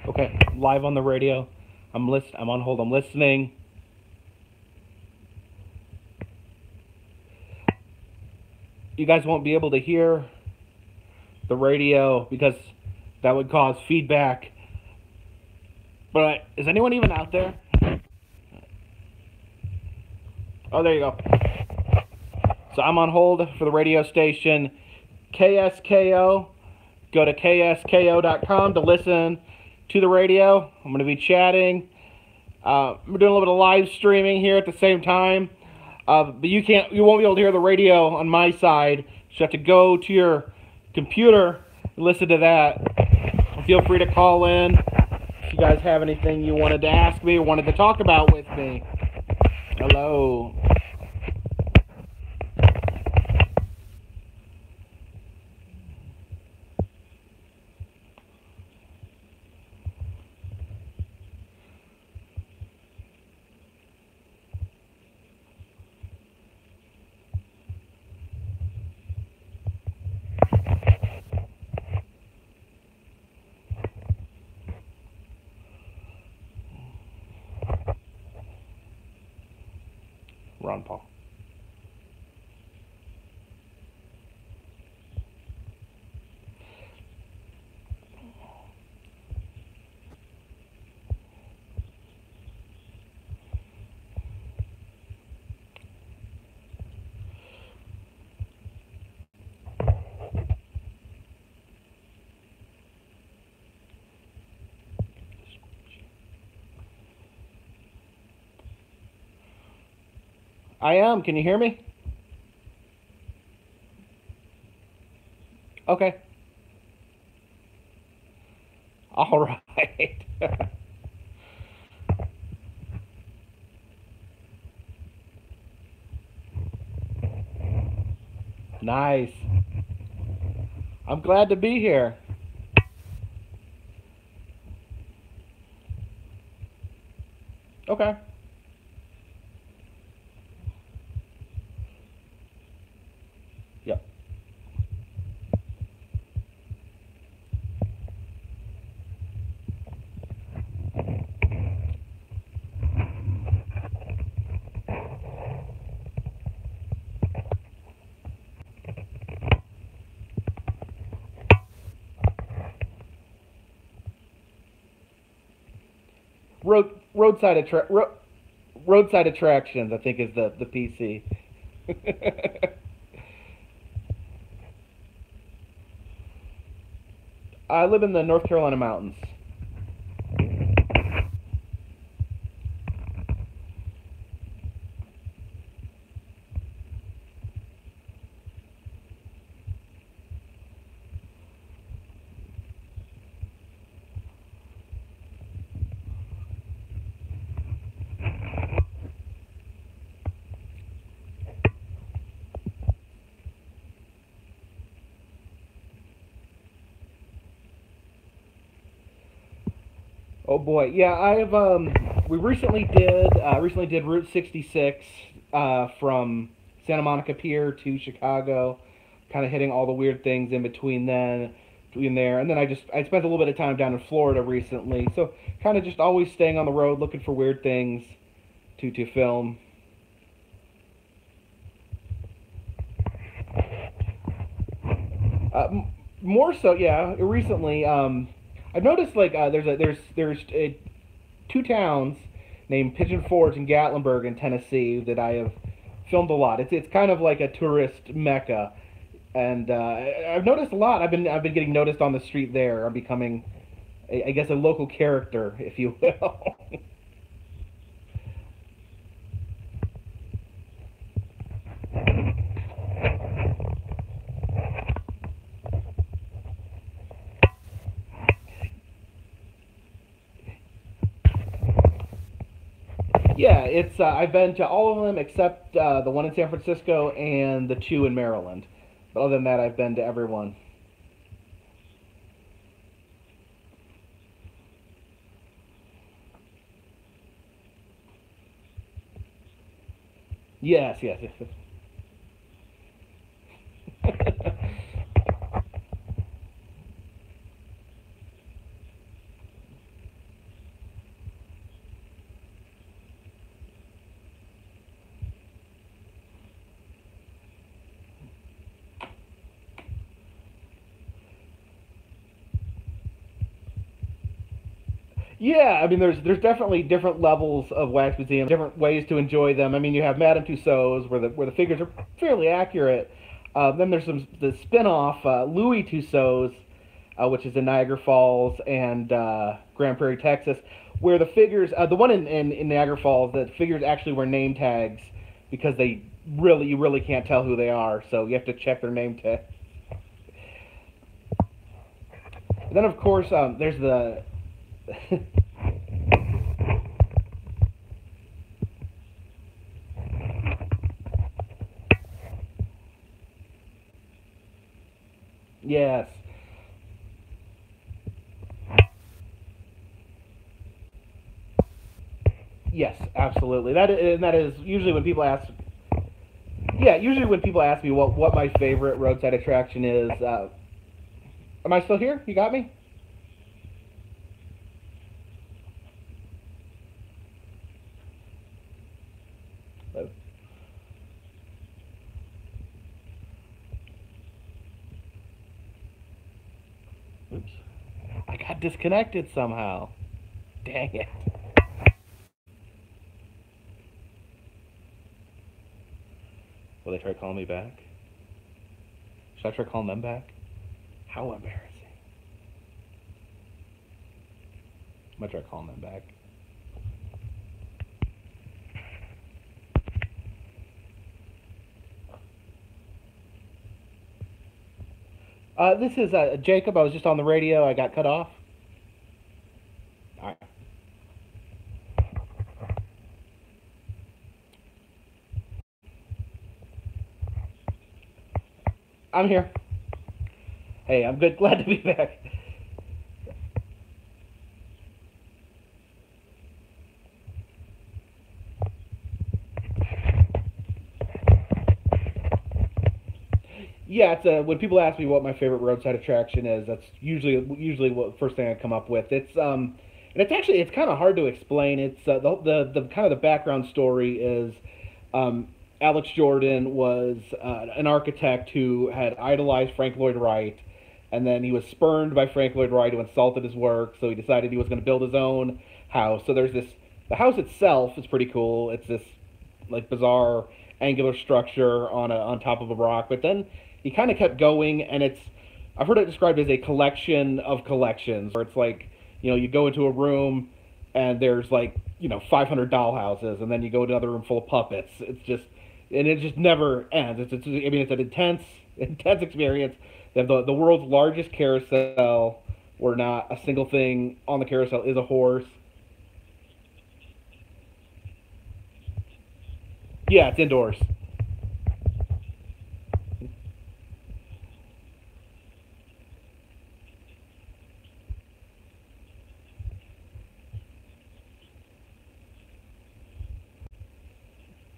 Okay, live on the radio. I'm on hold. I'm listening. You guys won't be able to hear the radio because that would cause feedback. But is anyone even out there? Oh, there you go. So I'm on hold for the radio station KSKO. Go to ksko.com to listen to the radio. I'm going to be chatting. We're doing a little bit of live streaming here at the same time. But you won't be able to hear the radio on my side. So you have to go to your computer and listen to that. Feel free to call in if you guys have anything you wanted to ask me or wanted to talk about with me. Hello. Ron Paul. I am. Can you hear me? Okay. All right. Nice. I'm glad to be here. Okay. Yep. Roadside roadside attractions, I think, is the PC. I live in the North Carolina mountains. Oh boy, yeah, I've we recently did Route 66 from Santa Monica Pier to Chicago, kind of hitting all the weird things in between there, and then I spent a little bit of time down in Florida recently, so kind of just always staying on the road, looking for weird things to film. More so, yeah. Recently, I've noticed like there's two towns named Pigeon Forge and Gatlinburg in Tennessee that I have filmed a lot. It's kind of like a tourist mecca, and I've noticed a lot. I've been getting noticed on the street there. I'm becoming, I guess, a local character, if you will. Yeah, it's I've been to all of them except the one in San Francisco and the two in Maryland. But other than that, I've been to everyone. Yes, yes, yes. Yeah, I mean, there's definitely different levels of wax museum, different ways to enjoy them. I mean, you have Madame Tussauds where the figures are fairly accurate. Then there's the spin-off Louis Tussauds, which is in Niagara Falls and Grand Prairie, Texas, where the figures, the one in Niagara Falls, the figures actually wear name tags because you really can't tell who they are, so you have to check their name tag. And then of course there's the yes. Yes, absolutely. That is usually when people ask. Yeah, usually when people ask me what my favorite roadside attraction is. Am I still here? You got me? Oh, oops. I got disconnected somehow. Dang it. Will they try calling me back? Should I try calling them back? How embarrassing. I'm gonna try calling them back. This is Jacob. I was just on the radio. I got cut off. All right. I'm here. Hey, I'm good. Glad to be back. Yeah, it's when people ask me what my favorite roadside attraction is, that's usually what first thing I come up with. And it's kind of hard to explain. It's the kind of the background story is um, Alex Jordan was an architect who had idolized Frank Lloyd Wright, and then he was spurned by Frank Lloyd Wright who insulted his work, so he decided he was going to build his own house. So there's this the house itself is pretty cool. It's this like bizarre angular structure on top of a rock. But then he kind of kept going, and I've heard it described as a collection of collections, where it's like you go into a room and there's like 500 dollhouses, and then you go to another room full of puppets. And it just never ends. I mean, it's an intense experience. They have the world's largest carousel, where not a single thing on the carousel is a horse. Yeah, it's indoors.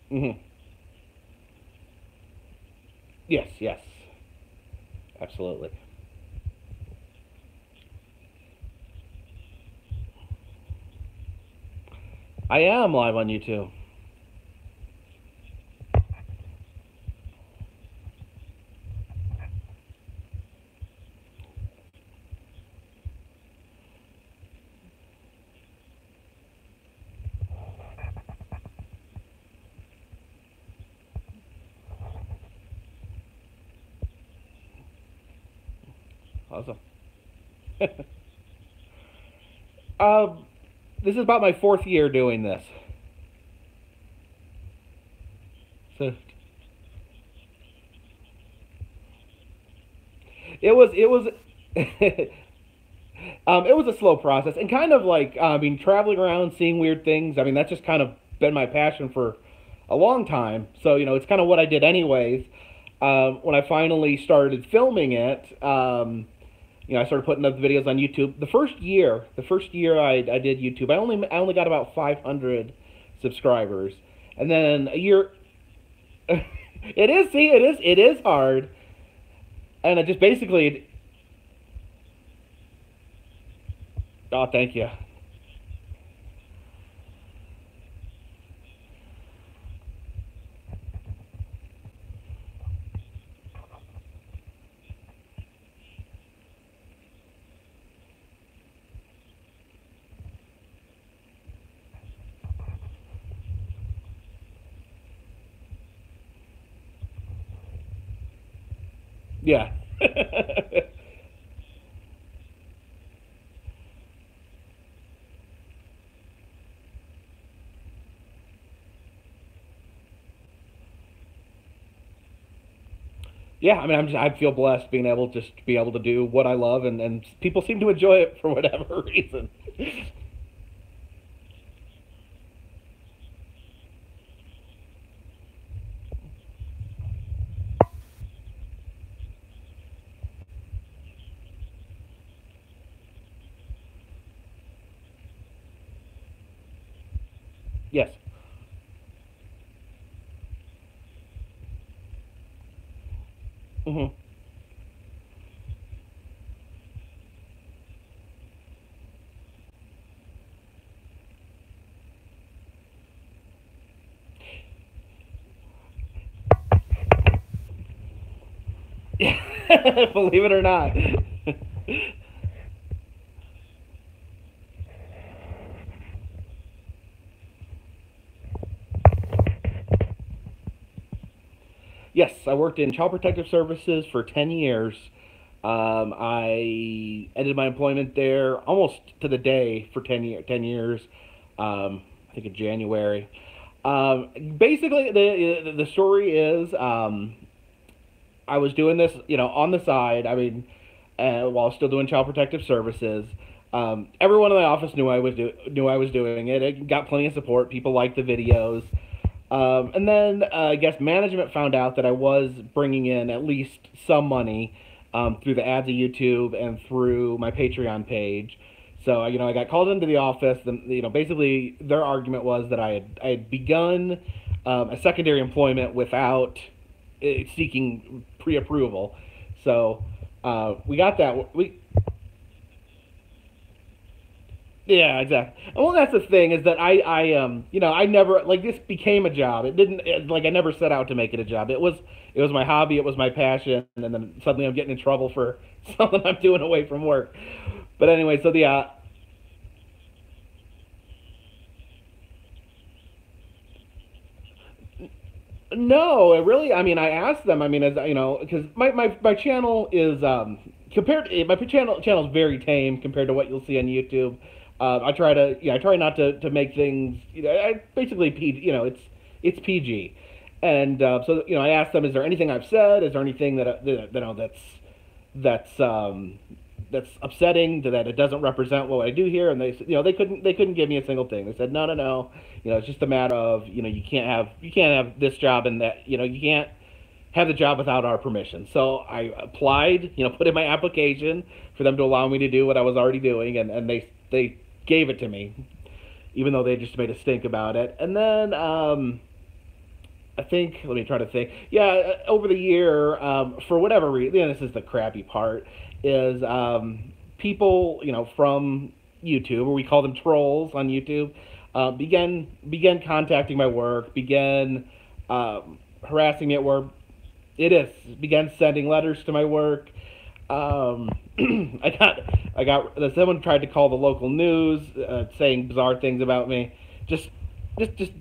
Hmm. Yes, yes, absolutely. I am live on YouTube. Awesome. um, this is about my fourth year doing this. So it was it was a slow process and kind of like I mean traveling around seeing weird things. I mean that's just kind of been my passion for a long time. So it's kind of what I did anyways. When I finally started filming it, I started putting up videos on YouTube. The first year I did YouTube, I only got about 500 subscribers, and then a year. It is hard, and it just basically. Oh, thank you. Yeah. Yeah, I mean, I feel blessed being able just to be able to do what I love, and people seem to enjoy it for whatever reason. Yes. Hmm. Believe it or not. Yes, I worked in Child Protective Services for 10 years. I ended my employment there almost to the day for 10 years. I think in January. Basically, the story is I was doing this, on the side. I mean, while I was still doing Child Protective Services. Everyone in the office knew I was doing it. It got plenty of support. People liked the videos. And then I guess management found out that I was bringing in at least some money through the ads of YouTube and through my Patreon page. So I got called into the office. And basically their argument was that I had begun a secondary employment without seeking pre-approval. So we got that. Yeah, exactly. Well, that's the thing is that I never like this became a job. Like I never set out to make it a job. It was my hobby. It was my passion, and then suddenly I'm getting in trouble for something I'm doing away from work. But anyway, so no, it really. I mean, I asked them. I mean, as because my channel is compared. My channel is very tame compared to what you'll see on YouTube. I try not to make things. I basically it's PG, and so I asked them, is there anything I've said? Is there anything that's that's upsetting that it doesn't represent what I do here? And they couldn't give me a single thing. They said no, no, no. It's just a matter of you can't have this job and that you can't have the job without our permission. So I applied, put in my application for them to allow me to do what I was already doing, and they gave it to me, even though they just made a stink about it. And then I think, let me try to think. Yeah, over the year, for whatever reason, this is the crappy part, is people, from YouTube, or we call them trolls on YouTube, began contacting my work, began harassing me at work. It is began sending letters to my work. Um, I got someone tried to call the local news, saying bizarre things about me, just just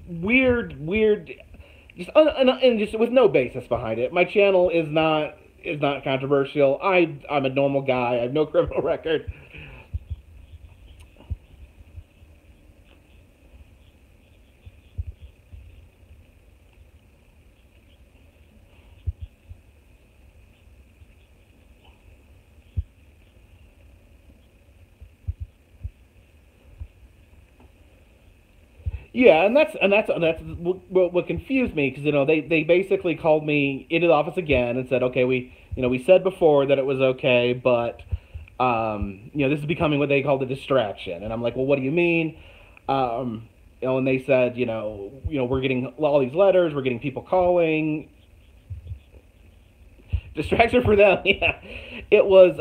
weird, and just with no basis behind it. My channel is not controversial. I'm a normal guy. I have no criminal record. Yeah, and that's what confused me because they basically called me into the office again and said, okay, we said before that it was okay, but this is becoming what they call the distraction, and I'm like, well, what do you mean? And they said, we're getting all these letters, we're getting people calling, distraction for them. Yeah, it was.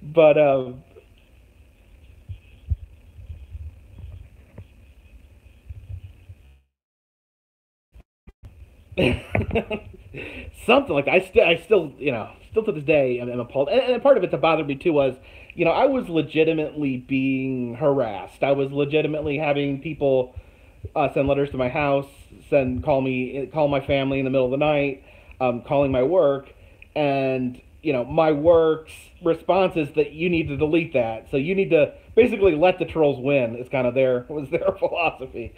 But something like that. I still, still to this day, I'm appalled. And part of it that bothered me too was, I was legitimately being harassed. I was legitimately having people, send letters to my house, call my family in the middle of the night, calling my work, and my work's response is that you need to delete that. So you need to basically let the trolls win. Is kind of their philosophy.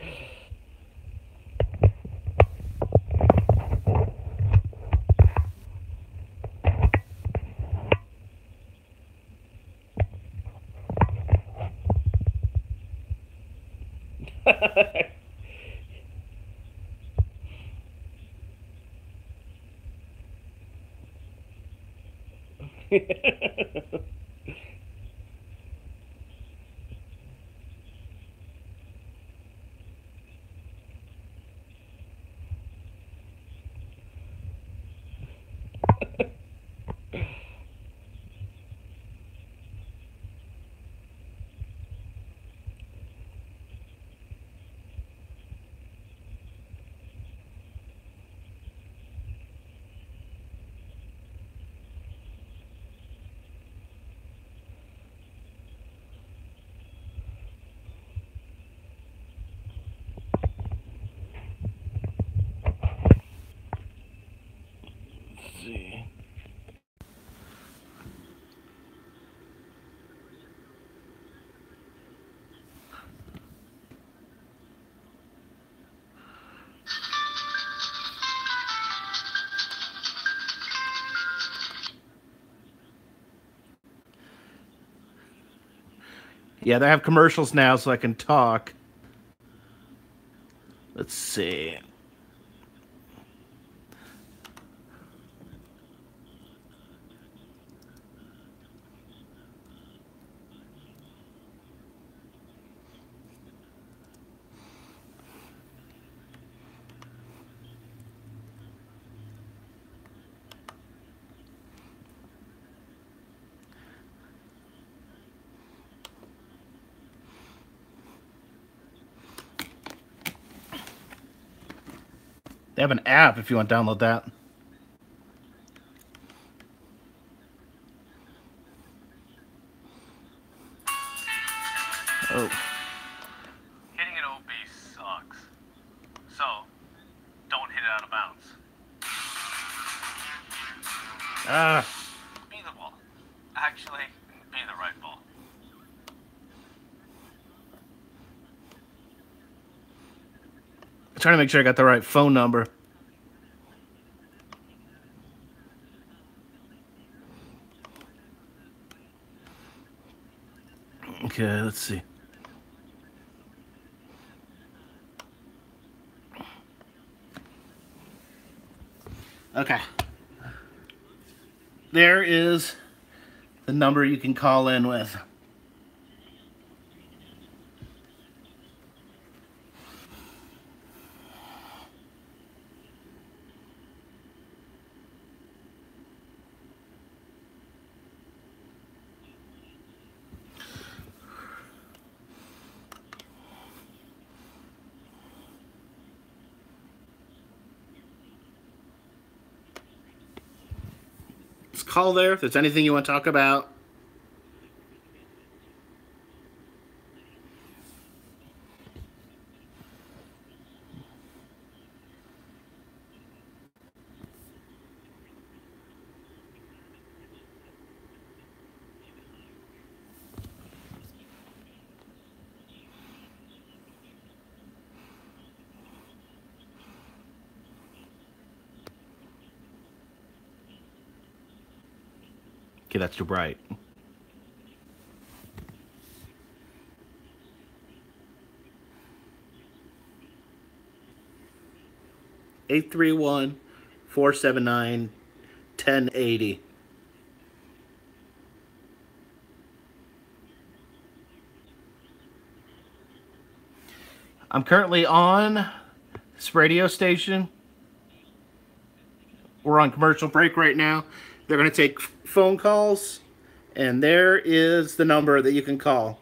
See. Yeah, they have commercials now, so I can talk. Let's see. They have an app if you want to download that. Oh. Hitting an OB sucks. So, don't hit it out of bounds. Be the ball. Actually, be the right ball. I'm trying to make sure I got the right phone number. Okay, let's see. Okay. There is the number you can call in with. Just call there if there's anything you want to talk about. Okay, that's too bright. Eight 831-479-1080. I'm currently on this radio station. We're on commercial break right now. They're going to take phone calls, and there is the number that you can call.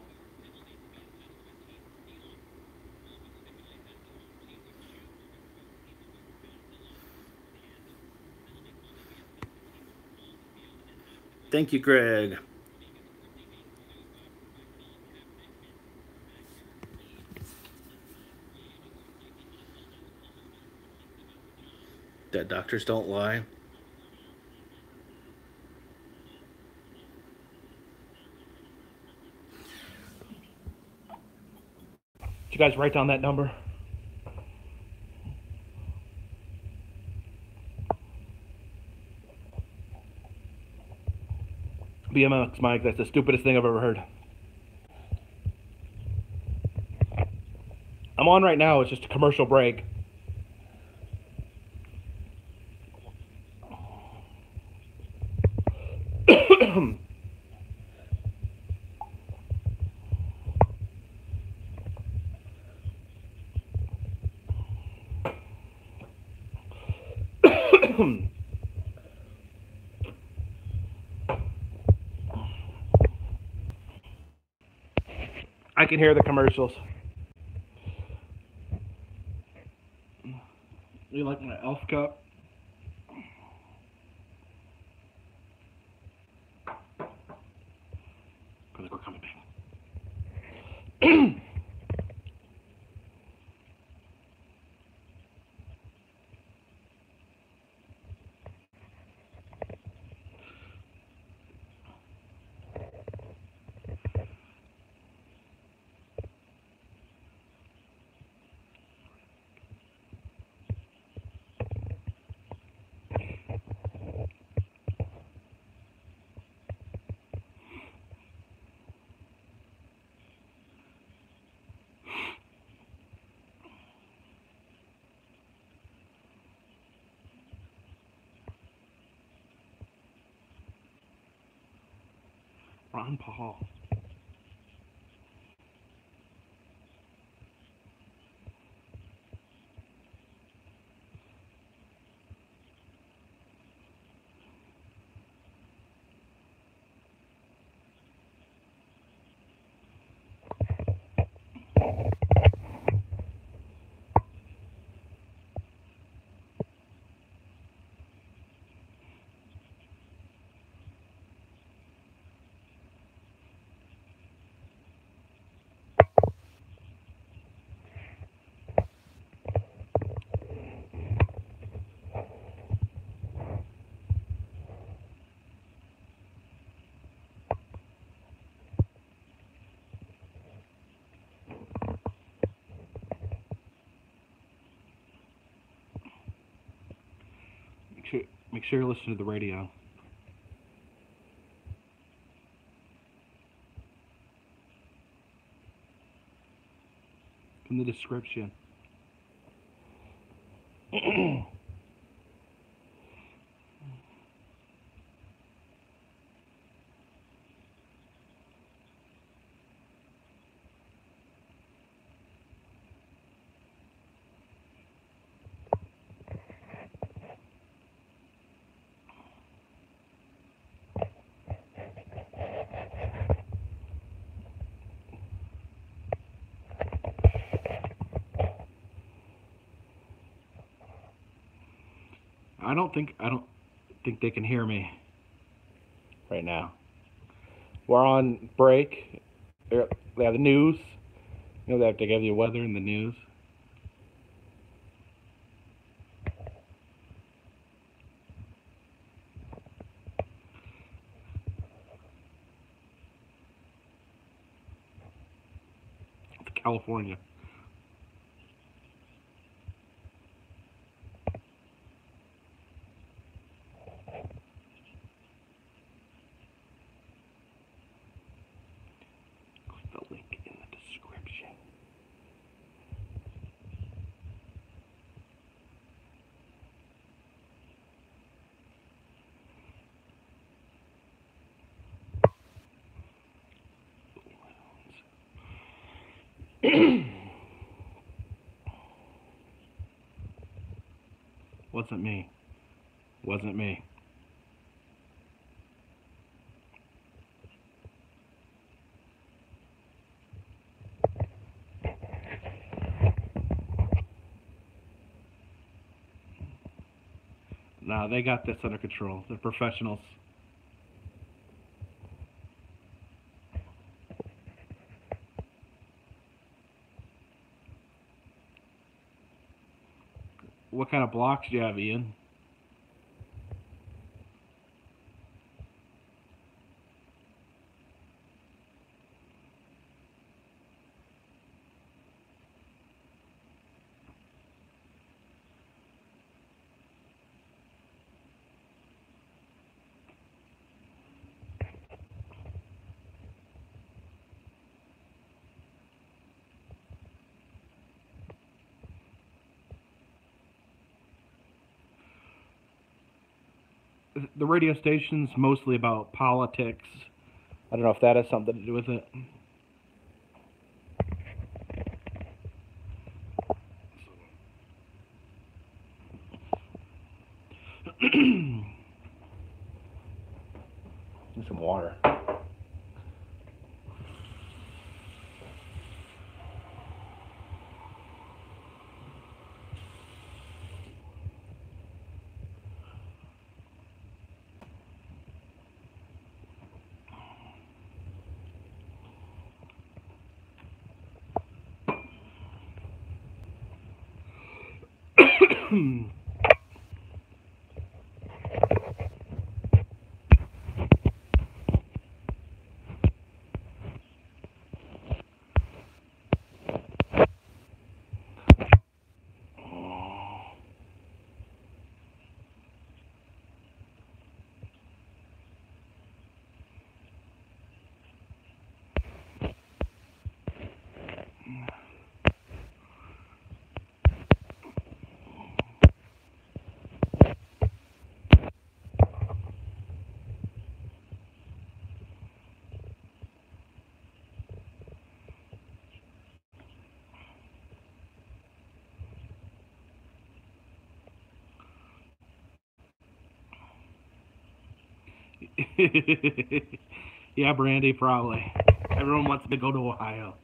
Thank you, Greg. Dead doctors don't lie. Did you guys write down that number? BMX Mike, that's the stupidest thing I've ever heard. I'm on right now, it's just a commercial break. I can hear the commercials. You like my elf cup? Because we're coming back. Ron Paul. Make sure you listen to the radio. In the description. I don't think they can hear me right now. We're on break. They have the news. You know, they have to give you weather and the news. It's California. Click the link in the description. Wasn't me. Wasn't me. Nah, they got this under control. They're professionals. What kind of blocks do you have, Ian? the radio station's mostly about politics. I don't know if that has something to do with it. Need some water. Yeah, Brandy, probably. Everyone wants to go to Ohio.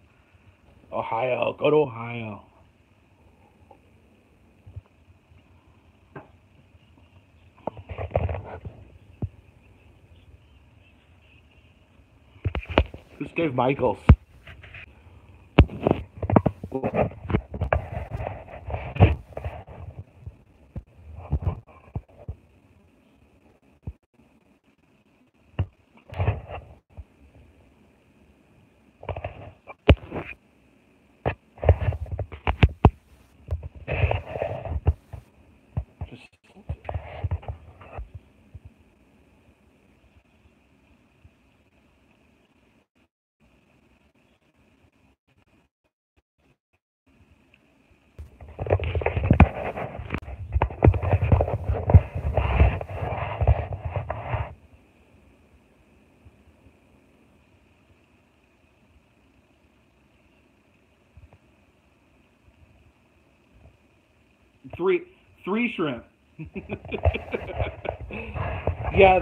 Ohio, go to Ohio. Who's Dave Michaels? Three shrimp. Yeah,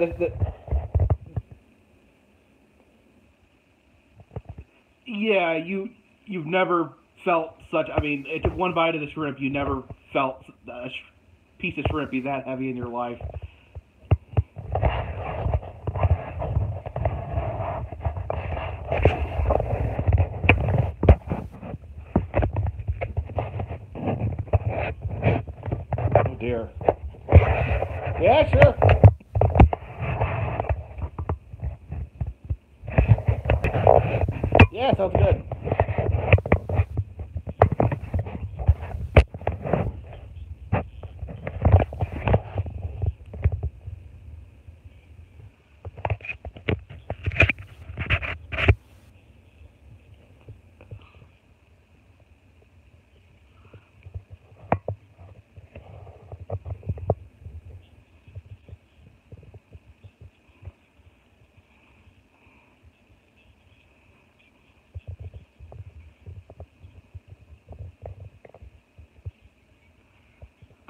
yeah, you've never felt such. I mean, it took one bite of the shrimp. You never felt a piece of shrimp be that heavy in your life. Oh dear. Yeah, sure. Yeah, sounds good.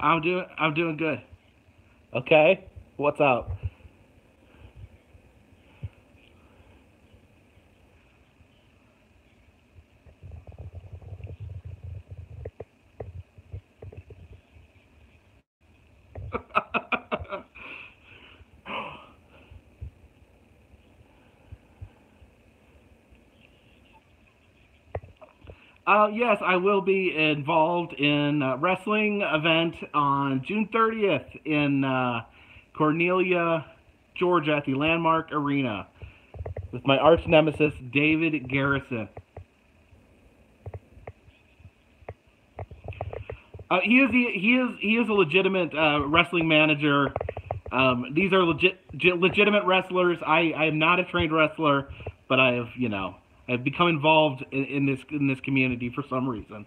I'm doing good. Okay, what's up? Yes, I will be involved in a wrestling event on June 30th in Cornelia, Georgia at the Landmark Arena with my arch nemesis, David Garrison. He is a legitimate wrestling manager. These are legitimate wrestlers. I am not a trained wrestler, but I've become involved in this community for some reason.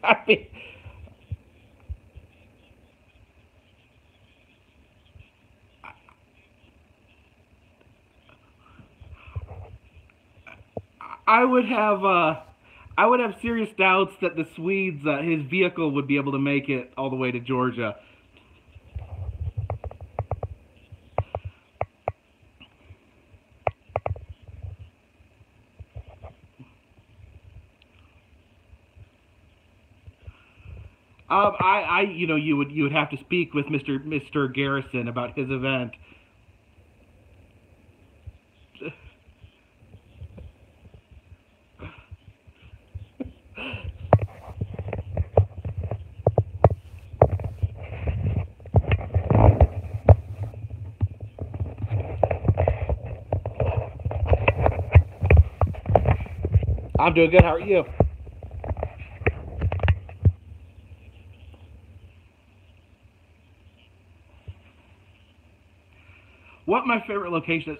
I mean, I would have I would have serious doubts that the Swedes his vehicle would be able to make it all the way to Georgia. You would have to speak with Mr. Garrison about his event. I'm doing good. How are you? What my favorite location is?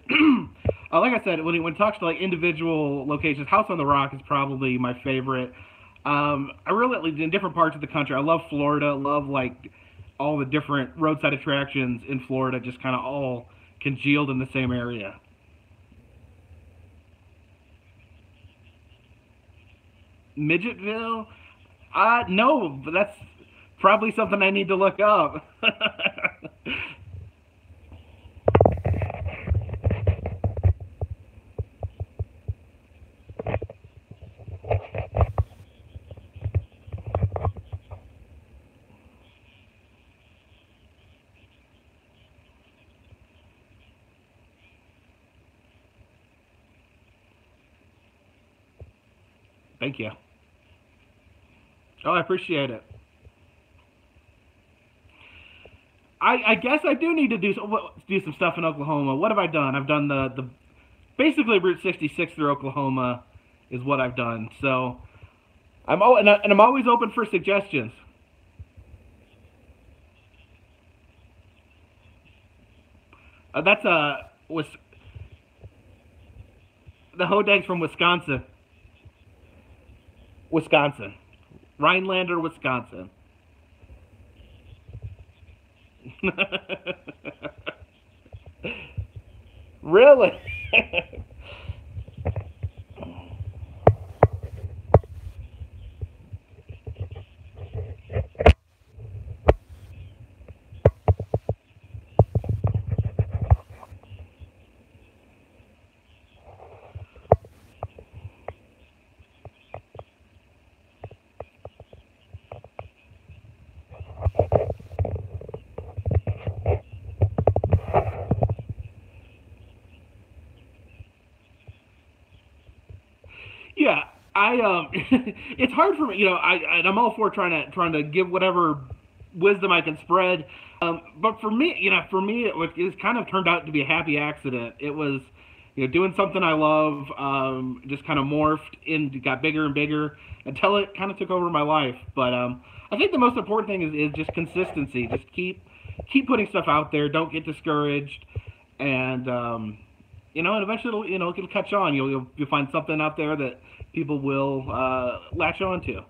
Like I said, when it talks to like individual locations, House on the Rock is probably my favorite. I really like in different parts of the country. I love Florida. Love like all the different roadside attractions in Florida, just kind of all congealed in the same area. Midgetville? No, but that's probably something I need to look up. Thank you. Oh, I appreciate it. I guess I do need to do some stuff in Oklahoma. What have I done? I've done the basically Route 66 through Oklahoma is what I've done. So I'm always open for suggestions. That's was the Hodeg's from Wisconsin. Wisconsin, Rhinelander, Wisconsin. Really? Yeah, I it's hard for me. I'm all for trying to give whatever wisdom I can spread. But for me, it's kind of turned out to be a happy accident. It was, doing something I love. Just kind of morphed and got bigger and bigger until it kind of took over my life. But I think the most important thing is just consistency. Just keep putting stuff out there. Don't get discouraged, and and eventually it'll catch on. You'll find something out there that people will latch on to.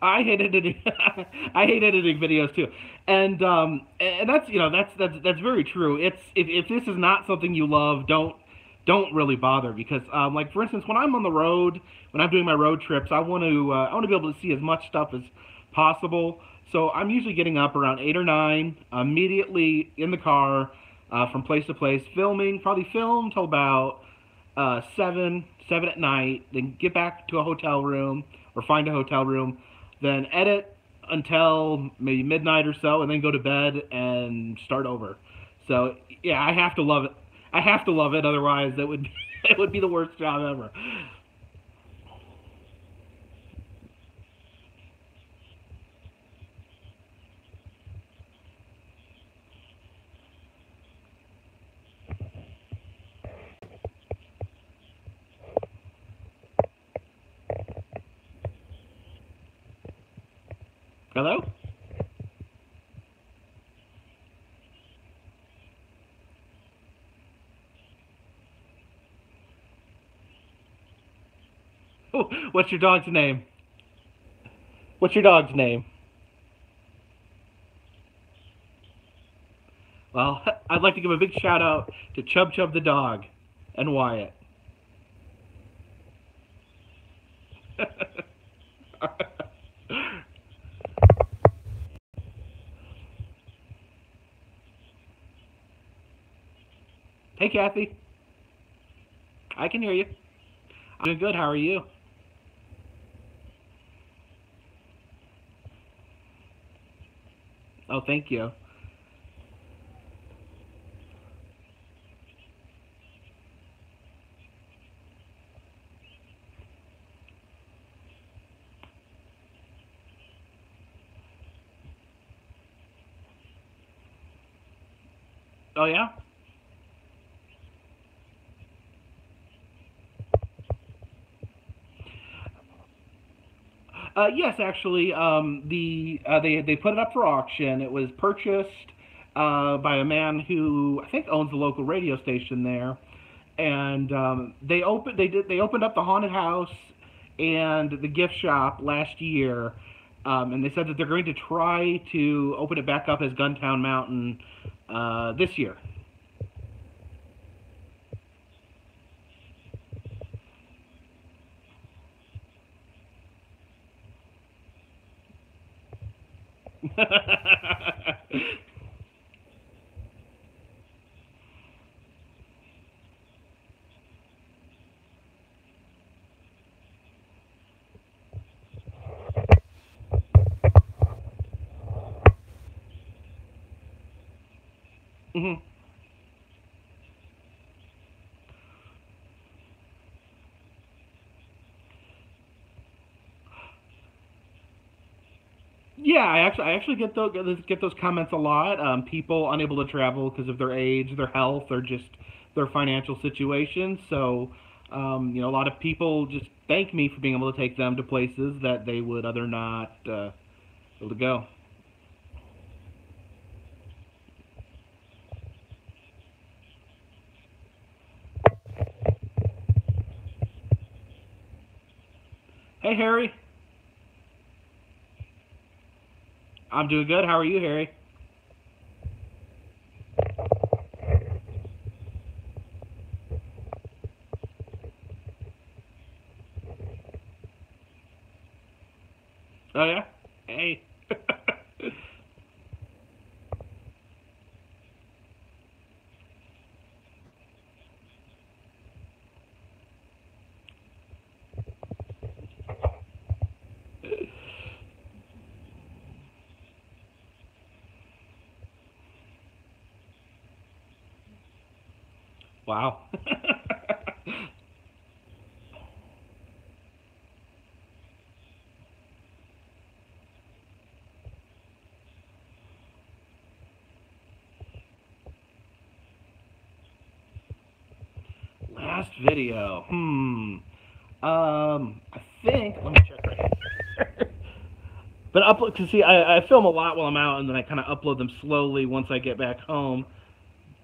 I hate editing. I hate editing videos too, and that's very true. It's if this is not something you love, don't really bother because like for instance, when I'm on the road, when I'm doing my road trips, I want to be able to see as much stuff as possible. So I'm usually getting up around 8 or 9, immediately in the car, from place to place, filming. Probably film till about 7 at night. Then get back to a hotel room or find a hotel room then edit until maybe midnight or so, and then go to bed and start over. So yeah, I have to love it. I have to love it, otherwise that would it would be the worst job ever. Hello? Oh, what's your dog's name? What's your dog's name? Well, I'd like to give a big shout out to Chub Chub the dog and Wyatt. Hey, Kathy. I can hear you. I'm doing good. How are you? Oh, thank you. Oh, yeah? Yes, actually, they put it up for auction. It was purchased by a man who I think owns the local radio station there, and they opened up the haunted house and the gift shop last year, and they said that they're going to try to open it back up as Guntown Mountain this year. Mhm. Yeah, I actually get those comments a lot. People unable to travel because of their age, their health, or just their financial situation. So, a lot of people just thank me for being able to take them to places that they would other not able to go. Hey, Harry. I'm doing good. How are you, Harry? Oh yeah. Hey. Wow. Last video. I think. Let me check right here. But upload, cause see, I film a lot while I'm out, and then I kind of upload them slowly once I get back home.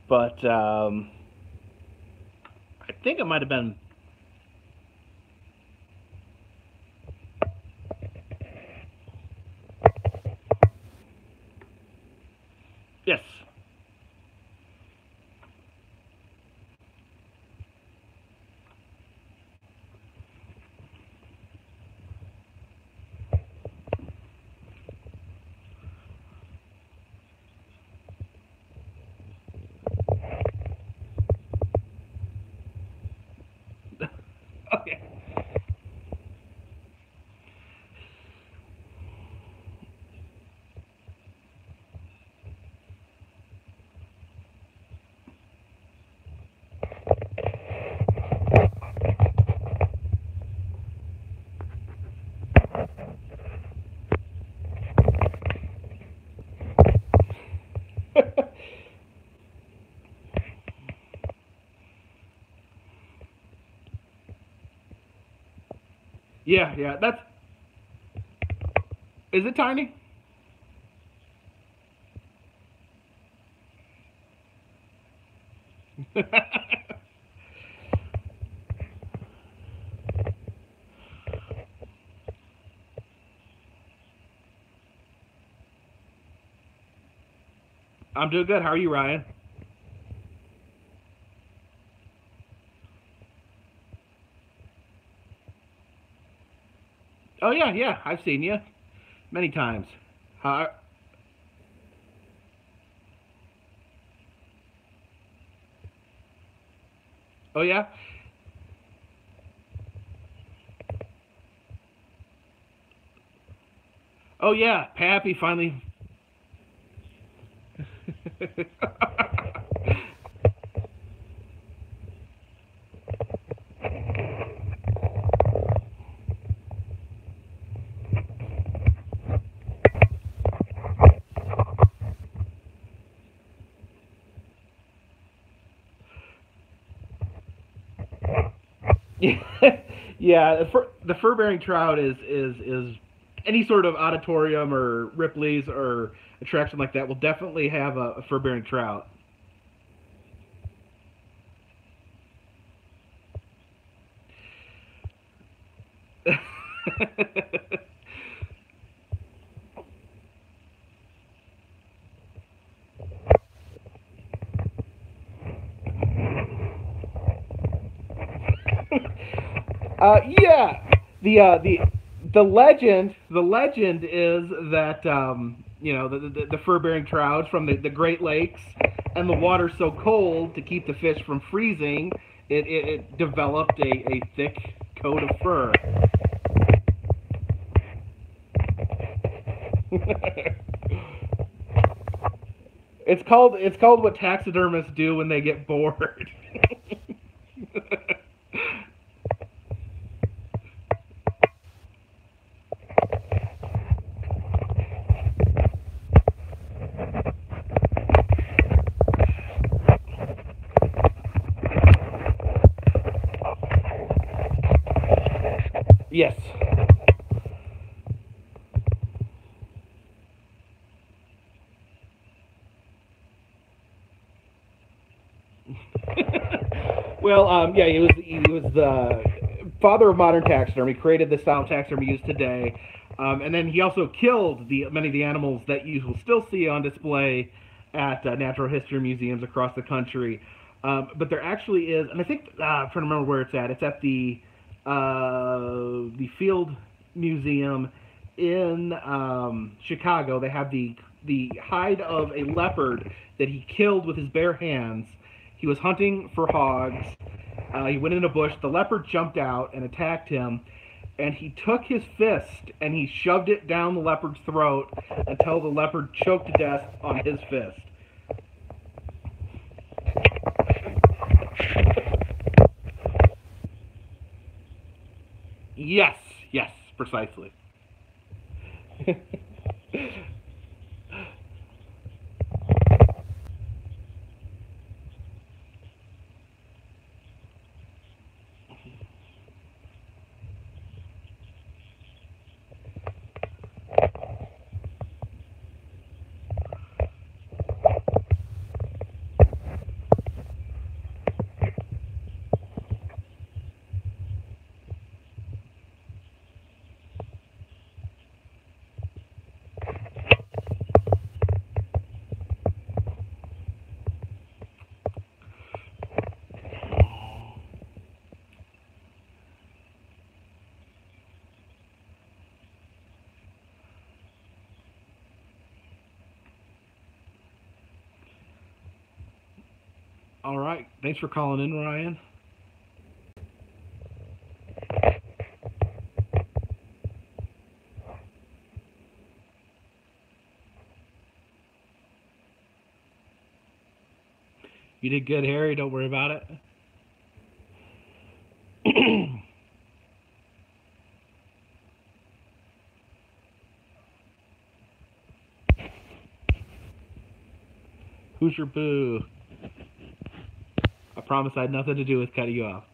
But I think it might have been. Yes. Okay. Yeah, yeah. That's. Is it tiny? I'm doing good. How are you, Ryan? Oh yeah, yeah. I've seen you many times. How? Oh yeah. Oh yeah. Pappy finally. Yeah, the fur bearing trout is any sort of auditorium or Ripley's or attraction like that will definitely have a fur bearing trout. Yeah, the legend is that the fur bearing trouts from the Great Lakes and the water's so cold to keep the fish from freezing, it developed a thick coat of fur. It's called what taxidermists do when they get bored. Yes. Well, yeah, he was the father of modern taxidermy. Created the style of taxidermy used today, and then he also killed the many of the animals that you will still see on display at natural history museums across the country. But there actually is, and I think I'm trying to remember where it's at. It's at the Field Museum in Chicago. They have the hide of a leopard that he killed with his bare hands. He was hunting for hogs. He went in a bush. The leopard jumped out and attacked him. And he took his fist and he shoved it down the leopard's throat until the leopard choked to death on his fist. Yes, yes, precisely. All right. Thanks for calling in, Ryan. You did good, Harry. Don't worry about it. Who's your boo? I promise I had nothing to do with cutting you off.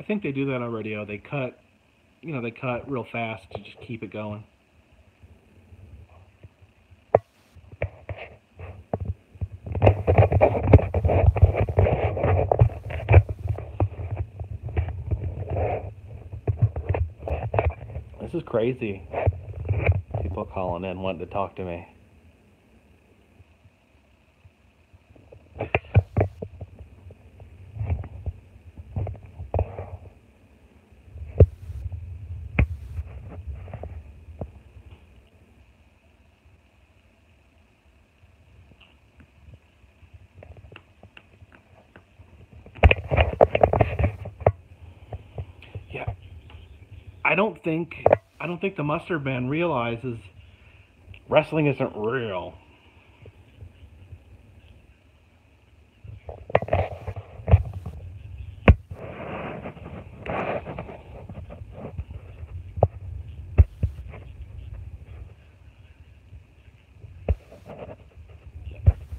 I think they do that on radio. They cut, they cut real fast to just keep it going. This is crazy. People calling in wanting to talk to me. Yeah. I don't think the Mustard Man realizes wrestling isn't real.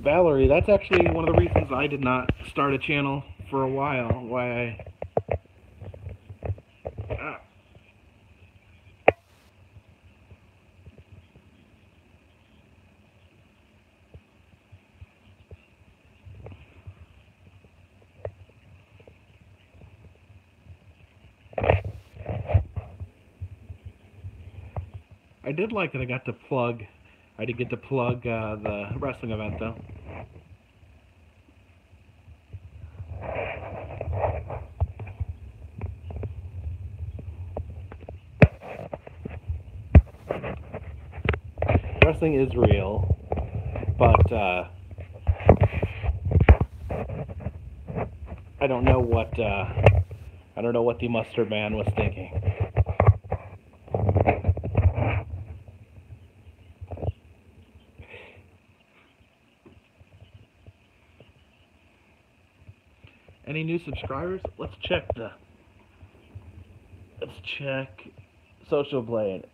Valerie, that's actually one of the reasons I did not start a channel for a while. Why I did like that I got to plug. I did get to plug the wrestling event though. Wrestling is real, but I don't know what the Mustard Man was thinking. Any new subscribers? Let's check Social Blade.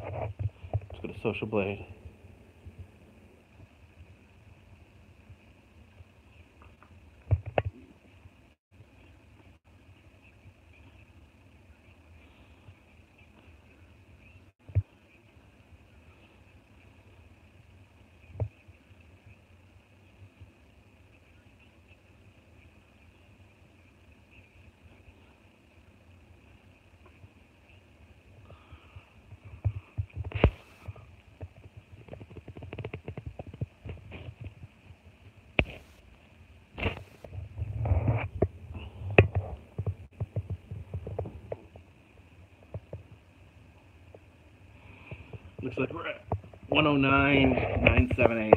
Let's go to Social Blade. Looks like we're at 109,978.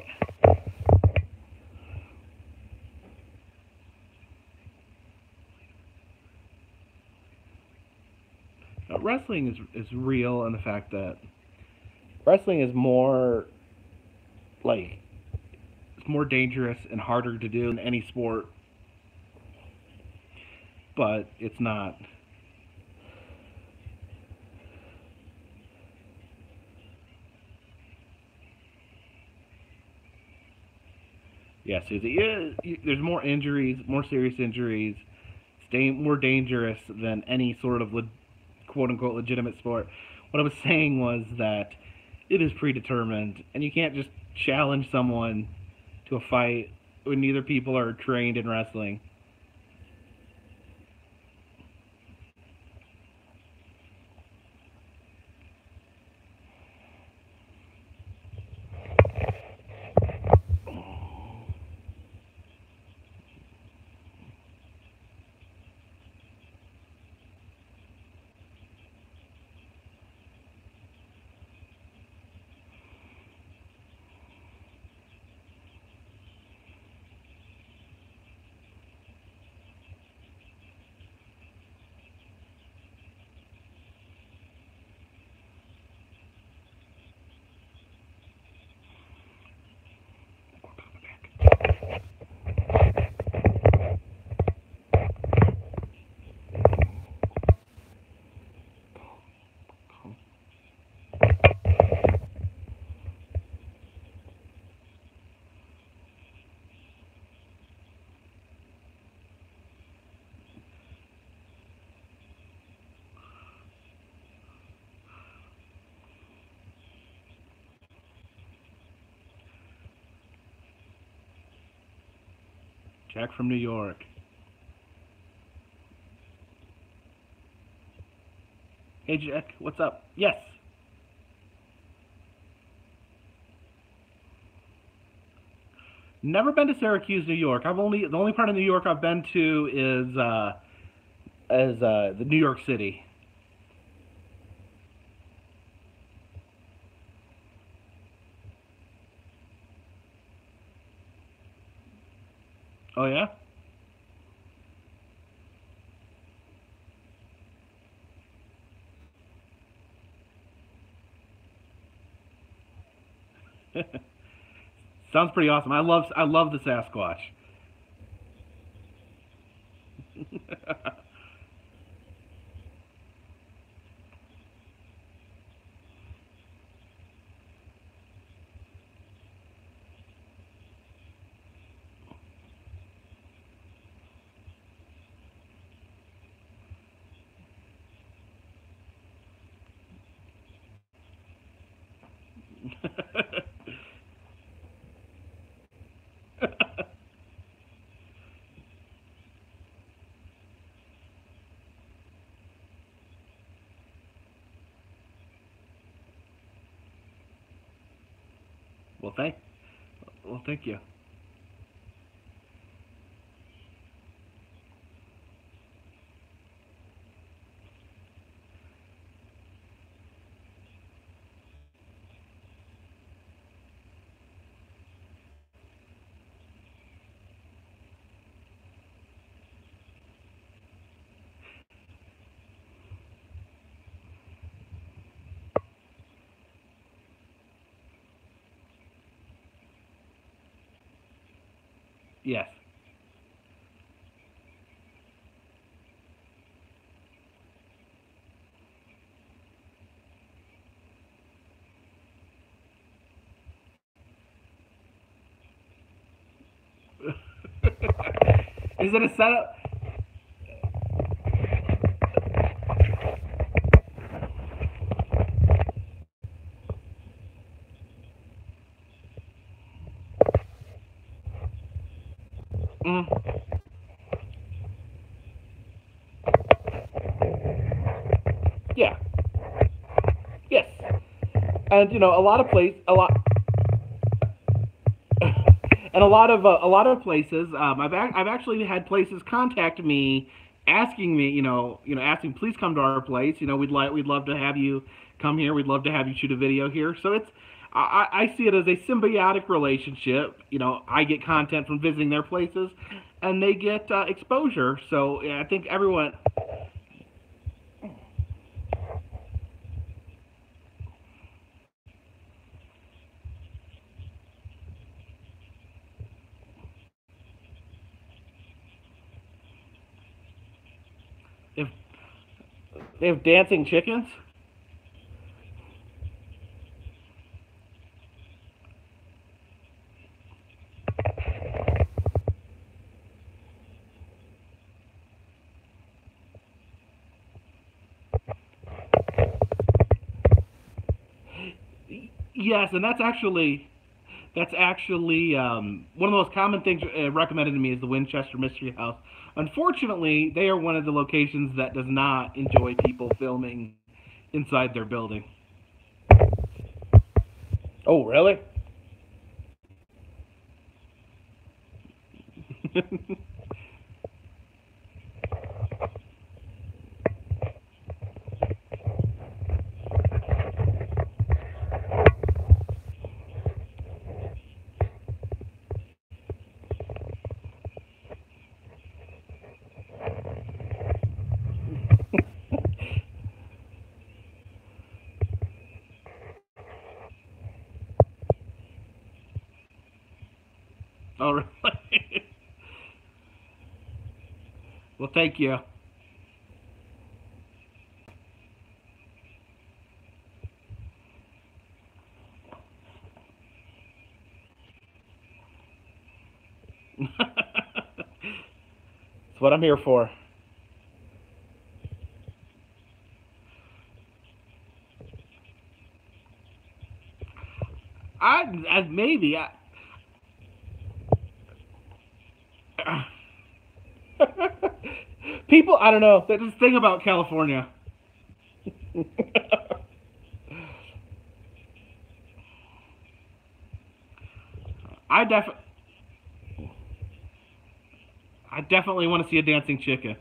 Wrestling is real in the fact that wrestling is more like it's more dangerous and harder to do than any sport, but it's not. Yeah, Susie. Yeah, there's more injuries, more serious injuries. It's more dangerous than any sort of quote-unquote legitimate sport. What I was saying was that it is predetermined, and you can't just challenge someone to a fight when neither people are trained in wrestling. Jack from New York. Hey Jack, what's up? Yes. Never been to Syracuse, New York. The only part of New York I've been to is the New York City. Oh yeah. Sounds pretty awesome. I love the Sasquatch. well, thank you. Yes. Is it a setup? Mm, yeah. Yes. And a lot of a lot of places. I've actually had places contact me, asking me, asking, please come to our place. We'd love to have you come here. We'd love to have you shoot a video here. So I see it as a symbiotic relationship. I get content from visiting their places, and they get exposure. So yeah, I think everyone. If they have dancing chickens. Yes, and that's actually one of the most common things recommended to me is the Winchester Mystery House. Unfortunately, they are one of the locations that does not enjoy people filming inside their building. Oh, really? Oh, really? Well, thank you. That's what I'm here for. I maybe. People, I don't know. That's the thing about California. I def I definitely want to see a dancing chicken.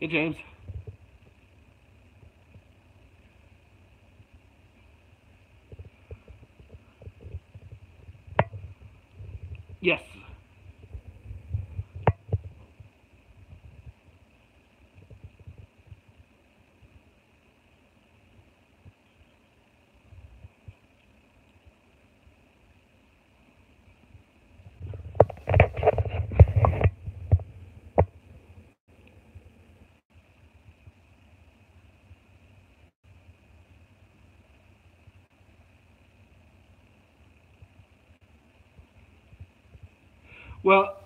Hey James. Yes. Well,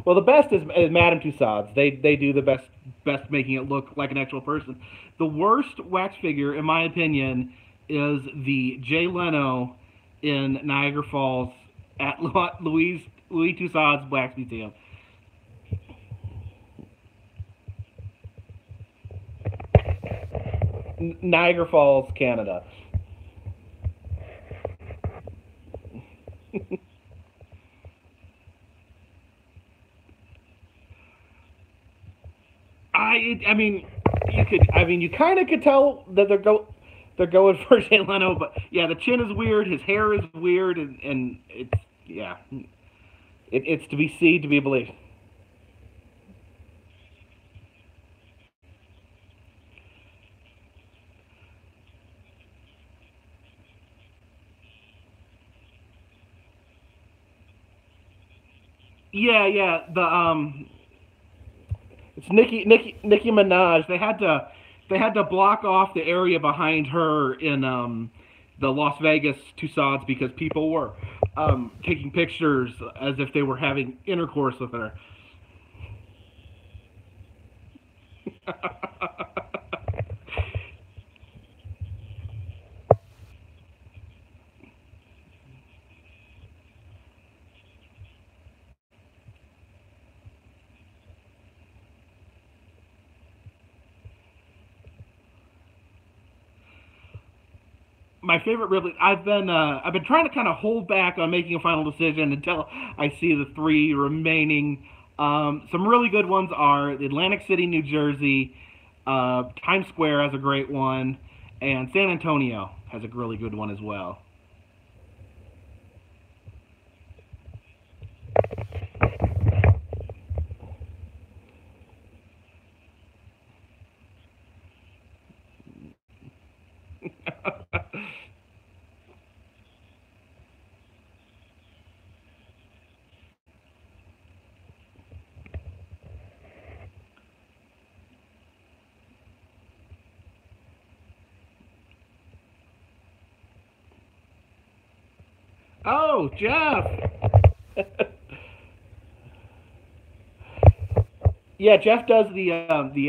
well, the best is Madame Tussauds. They do the best making it look like an actual person. The worst wax figure, in my opinion, is the Jay Leno in Niagara Falls at Louis Tussauds Wax Museum. Niagara Falls, Canada. I mean, you kind of could tell that they're going for Jay Leno, but yeah, the chin is weird, his hair is weird, and it's yeah, it's to be seen to be believed. Yeah, yeah, the it's Nicki Minaj. They had to block off the area behind her in the Las Vegas Tussauds because people were taking pictures as if they were having intercourse with her. My favorite Ridley. I've been trying to kind of hold back on making a final decision until I see the three remaining. Some really good ones are the Atlantic City, New Jersey. Times Square has a great one, and San Antonio has a really good one as well. Oh, Jeff. Yeah, Jeff does the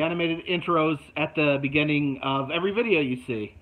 animated intros at the beginning of every video you see.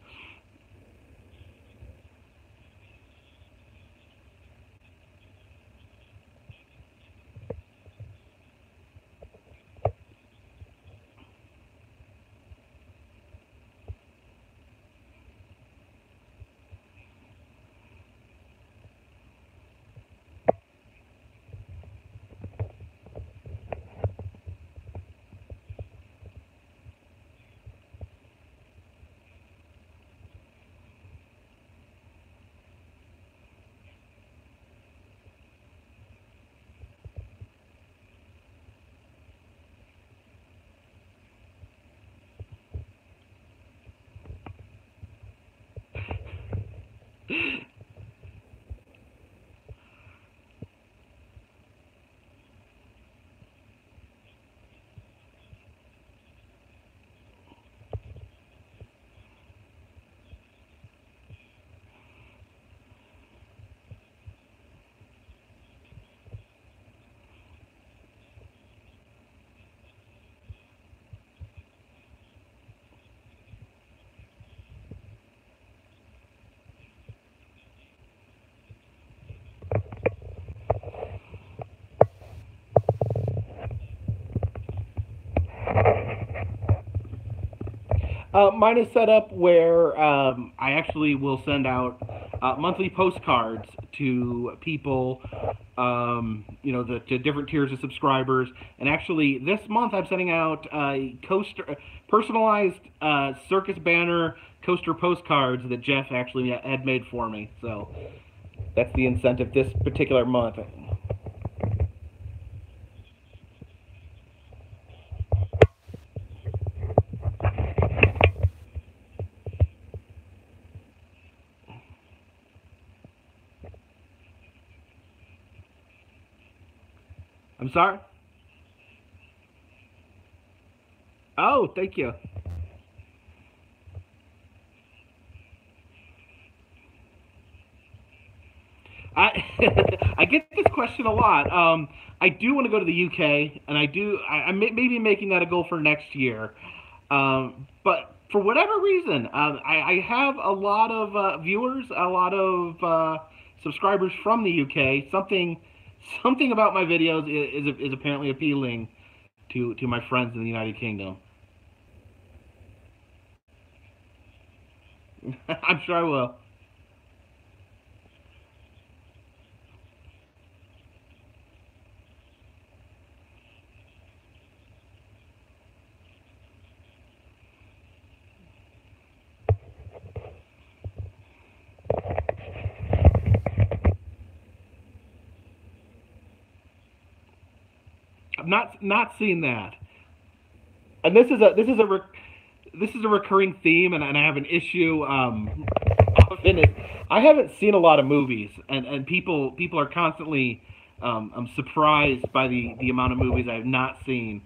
Mine is set up where I actually will send out monthly postcards to people, to different tiers of subscribers. And actually, this month I'm sending out coaster, personalized circus banner coaster postcards that Jeff actually had made for me. So that's the incentive this particular month. I'm sorry. Oh, thank you. I I get this question a lot. I do want to go to the UK, and I'm maybe making that a goal for next year. But for whatever reason, I have a lot of viewers, a lot of subscribers from the UK. Something about my videos is apparently appealing to my friends in the United Kingdom. I'm sure I will. I've not seen that. And this is a recurring theme, and I have an issue. Often I haven't seen a lot of movies, and people are constantly surprised by the amount of movies I have not seen.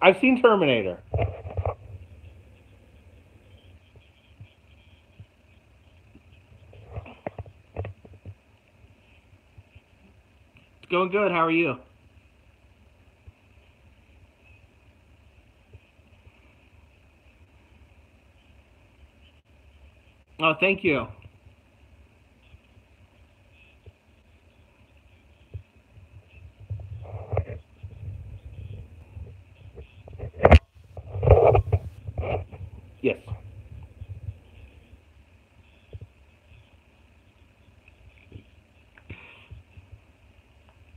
I've seen Terminator. It's going good. How are you? Oh, thank you. Yes.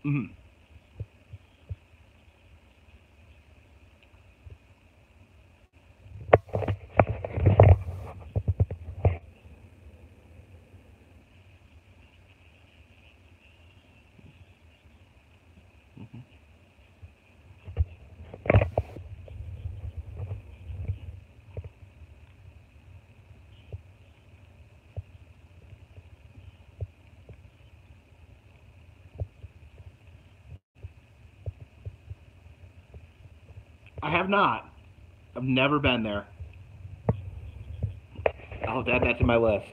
Mhm. I have not. I've never been there. I'll add that to my list.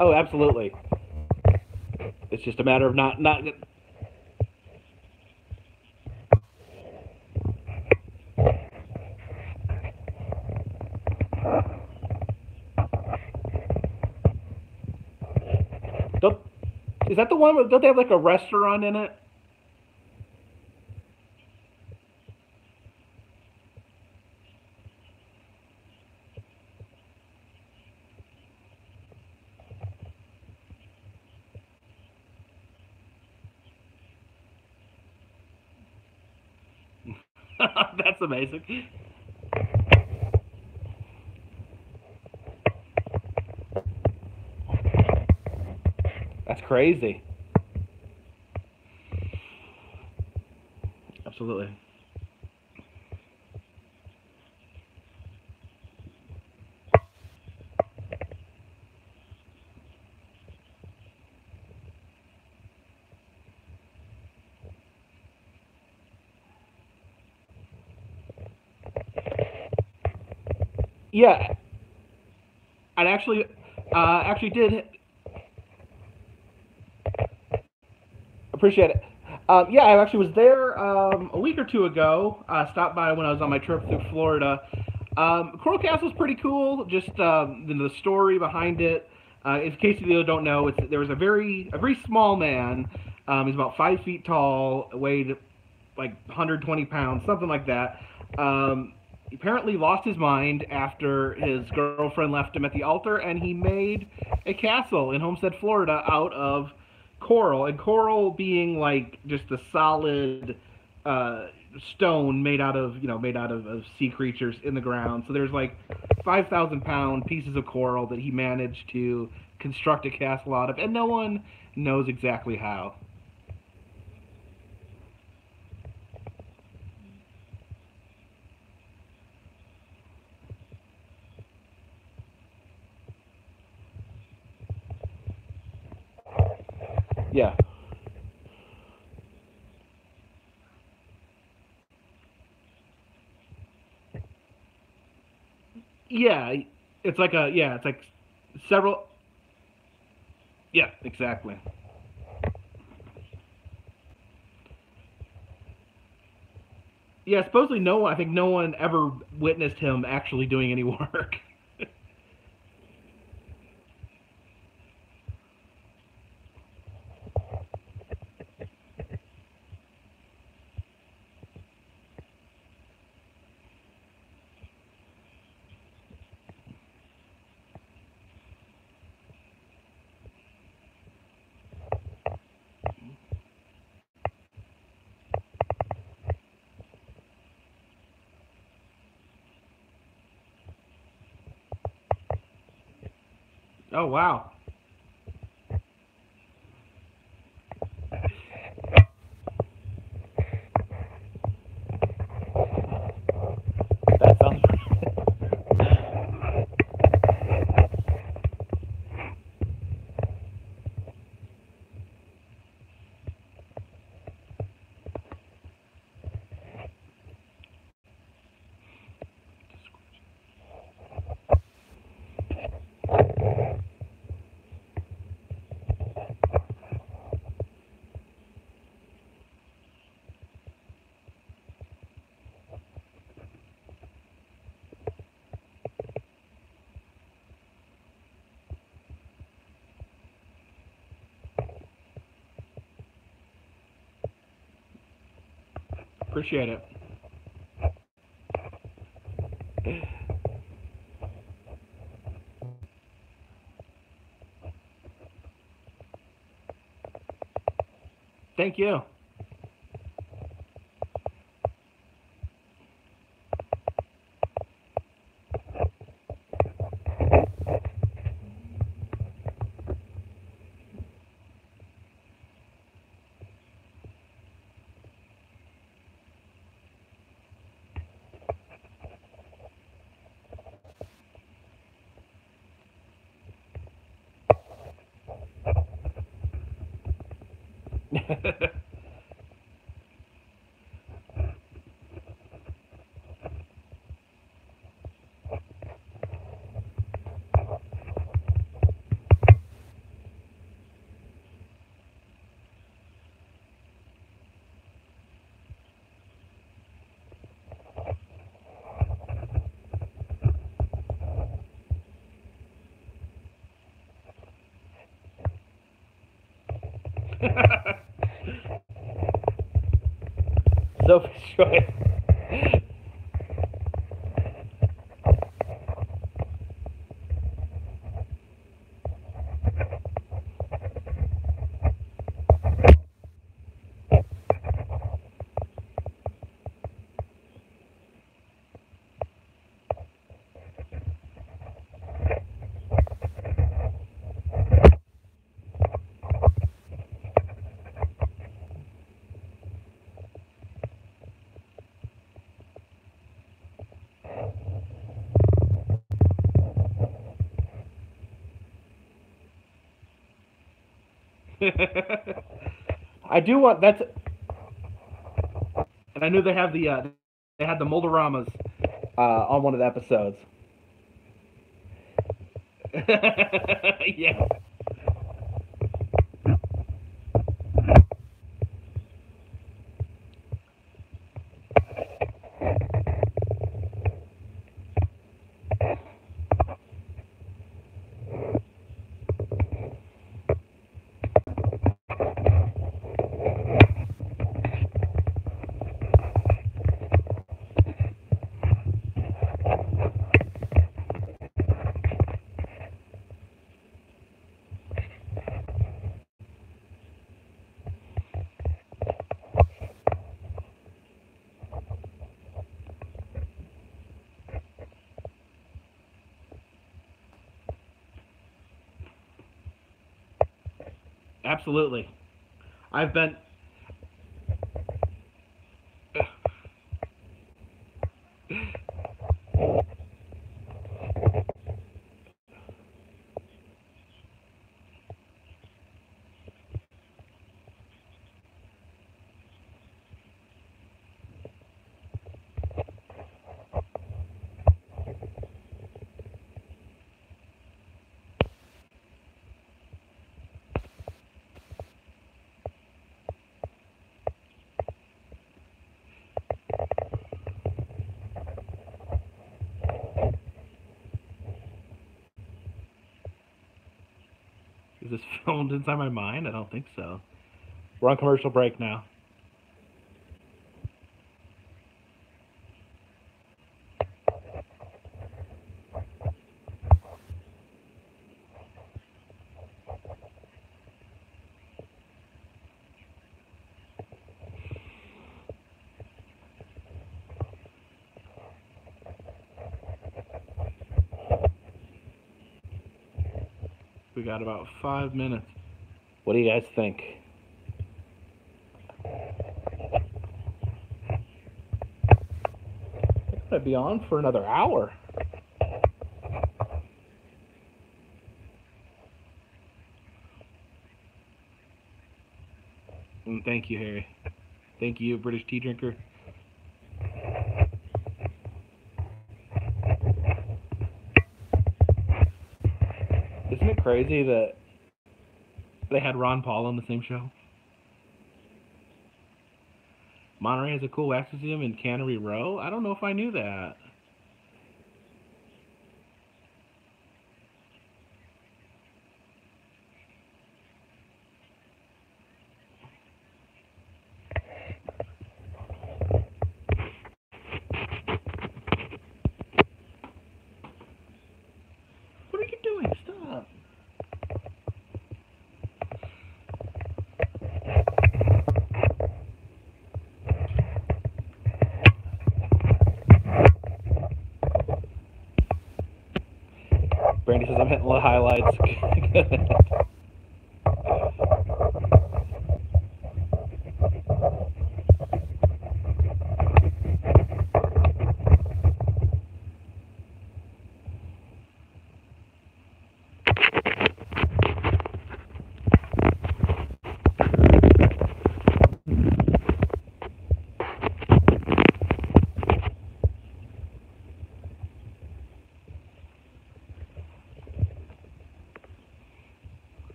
Oh, absolutely. It's just a matter of not. Don't, is that the one? Don't they have like a restaurant in it? That's amazing. That's crazy. Absolutely. Yeah, I actually did appreciate it. Yeah, I actually was there a week or two ago. Stopped by when I was on my trip through Florida. Coral Castle's pretty cool. Just the story behind it. In case you don't know, there was a very small man He's about 5 feet tall, weighed like 120 pounds, something like that. He apparently lost his mind after his girlfriend left him at the altar, and he made a castle in Homestead, Florida, out of coral. And coral being like just a solid uh, stone made out of sea creatures in the ground. So there's like 5,000 pound pieces of coral that he managed to construct a castle out of, and no one knows exactly how. Yeah. Yeah, it's like several. Yeah, exactly. Yeah, supposedly no one. I think no one ever witnessed him actually doing any work. Oh wow, that sounds. Appreciate it. Thank you. So sure. I do want that's, and I knew they had the Molderamas on one of the episodes. Yeah. Absolutely. I've been. Is this filmed inside my mind? I don't think so. We're on commercial break now. We got about 5 minutes. What do you guys think? I'm gonna be on for another hour. And thank you, Harry. Thank you, British tea drinker. Isn't it crazy that they had Ron Paul on the same show? Monterey has a cool wax museum in Cannery Row? I don't know if I knew that. What are you doing? Stop. Brandy says I'm hitting the highlights.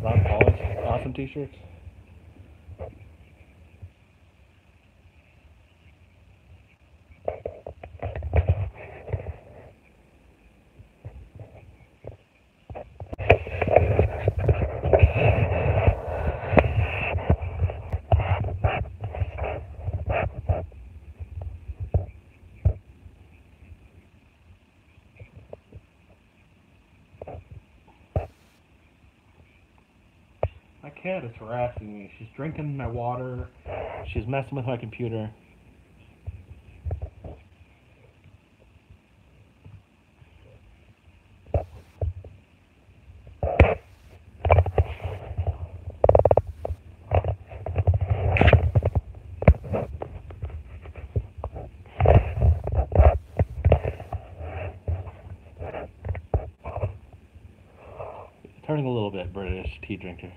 Ron Paul's awesome t-shirts. My cat is harassing me. She's drinking my water. She's messing with my computer. Turning a little bit British tea drinker.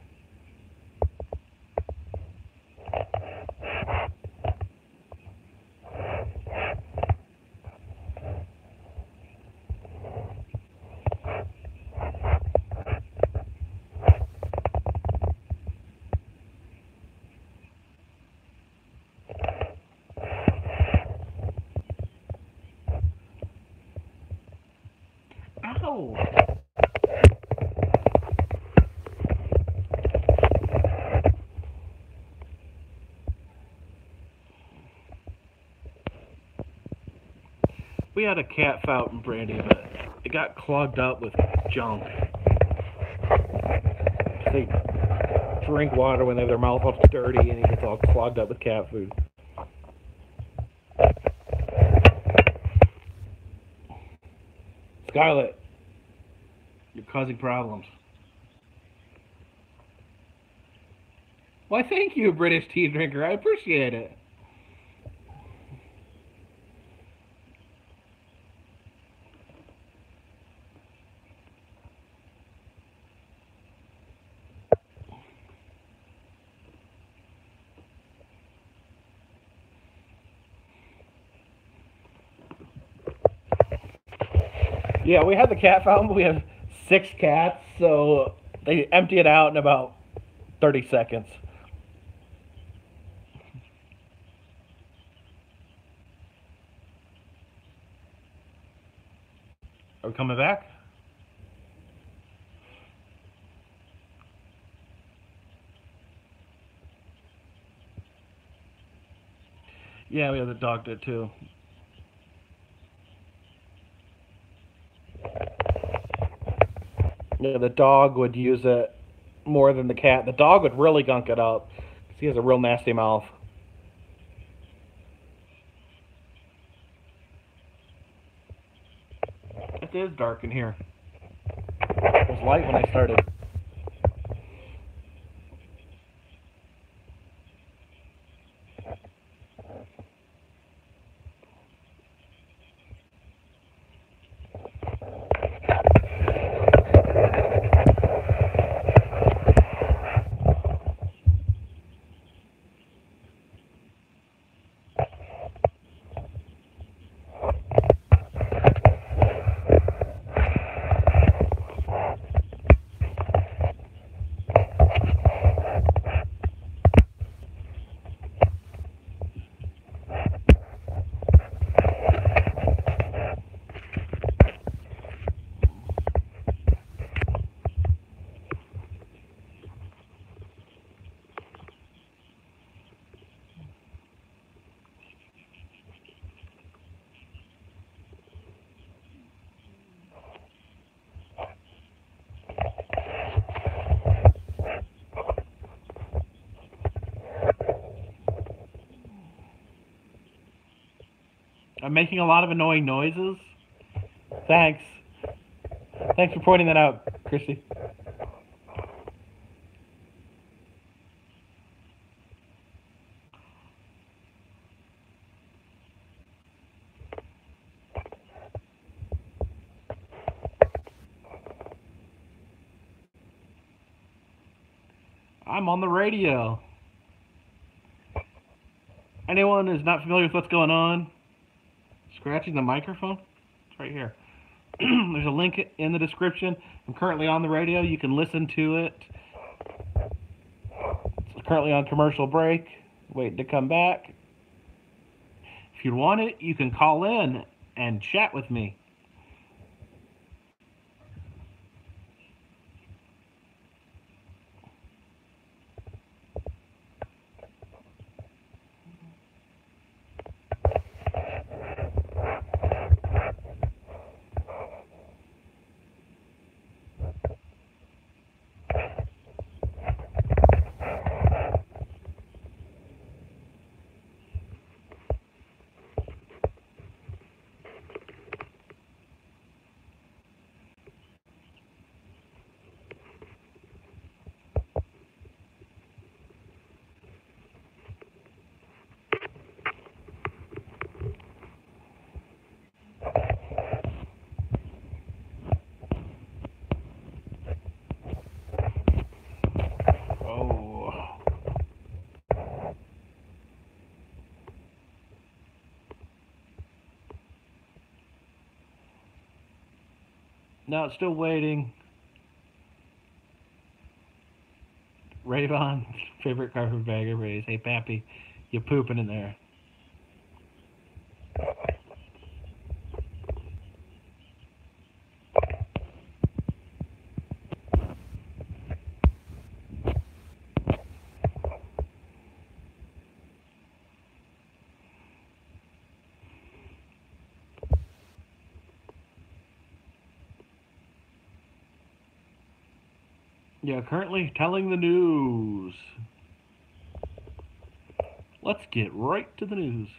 Ow! We had a cat fountain, Brandy, but it got clogged up with junk. They drink water when they have their mouth all dirty and it gets all clogged up with cat food. Scarlett, You're causing problems. Why, thank you, British tea drinker. I appreciate it. Yeah, we had the cat fountain, but we have 6 cats, so they empty it out in about 30 seconds. Are we coming back? Yeah, we have the dog did too. Yeah, the dog would use it more than the cat. The dog would really gunk it up because he has a real nasty mouth. It is dark in here. It was light when I started. I'm making a lot of annoying noises. Thanks. Thanks for pointing that out, Christy. I'm on the radio. Anyone who's not familiar with what's going on? Scratching the microphone? It's right here. There's a link in the description. I'm currently on the radio. You can listen to it. It's currently on commercial break. Waiting to come back. If you want it, you can call in and chat with me. No, it's still waiting. Rayvon, favorite carpetbagger raise. Hey, Pappy, you pooping in there. Yeah, currently telling the news. Let's get right to the news.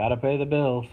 Gotta pay the bills.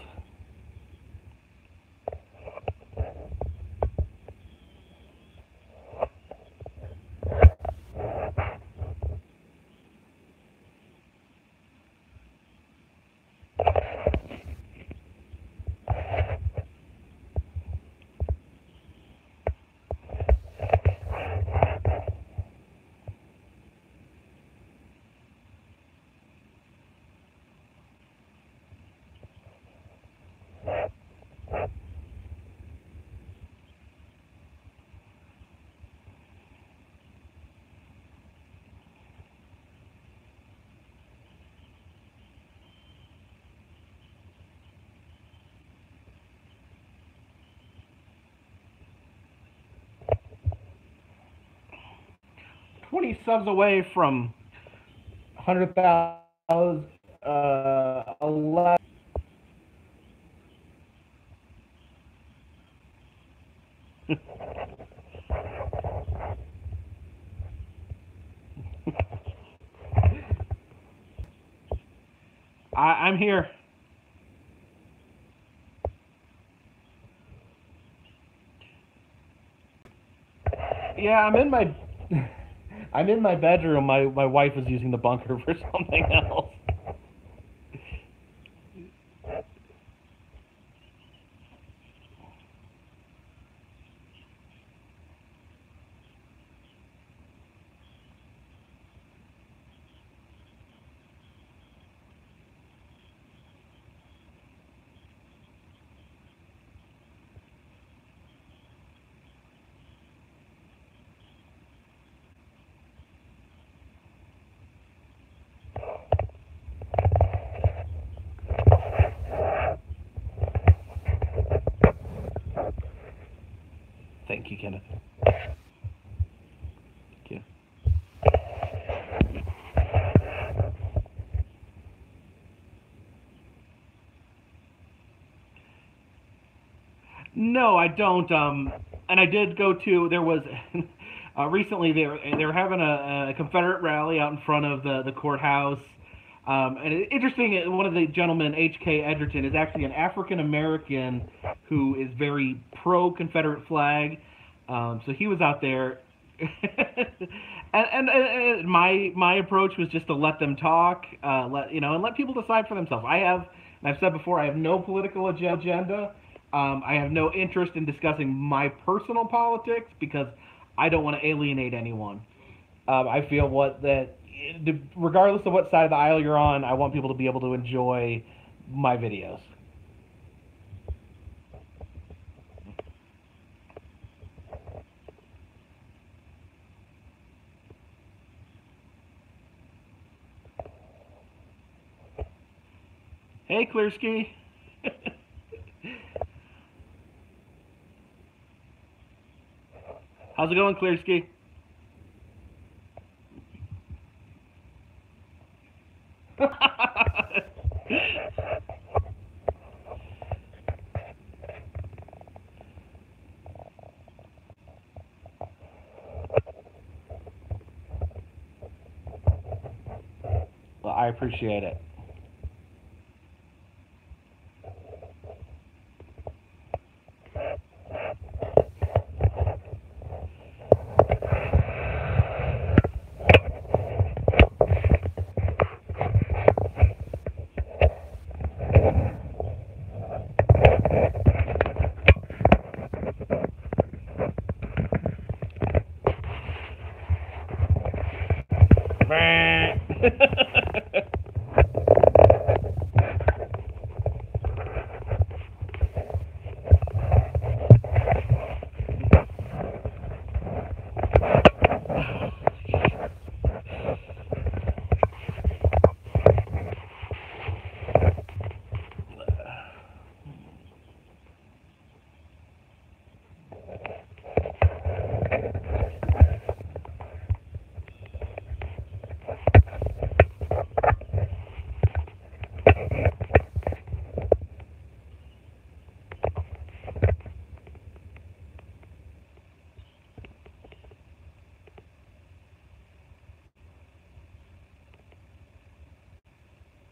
$20 subs away from 100,000. 11. I'm here. Yeah, I'm in my I'm in my bedroom. My wife is using the bunker for something else. Thank you, Kenneth. Thank you. No, I don't. And I did go to. There was recently they were having a Confederate rally out in front of the courthouse. And interesting, one of the gentlemen, H.K. Edgerton, is actually an African American who is very pro Confederate flag. So he was out there, and my approach was just to let them talk, and let people decide for themselves. And I've said before, I have no political agenda. I have no interest in discussing my personal politics because I don't want to alienate anyone. I feel regardless of what side of the aisle you're on, I want people to be able to enjoy my videos. Hey, Clearski. How's it going, Clearski? Well, I appreciate it.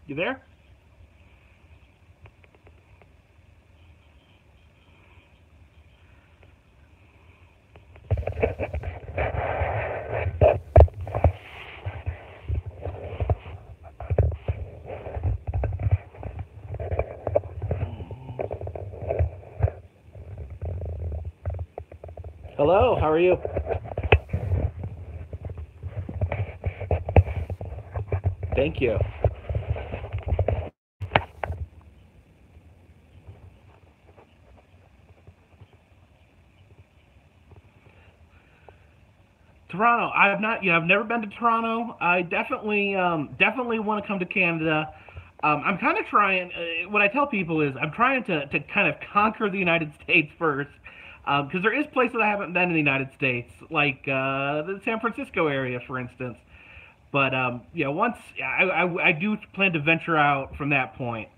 You there? Hello, how are you? Thank you. Toronto. I've not. I've never been to Toronto. I definitely want to come to Canada. I'm kind of trying. What I tell people is I'm trying to kind of conquer the United States first, because there is places I haven't been in the United States, like the San Francisco area, for instance. But once I do plan to venture out from that point.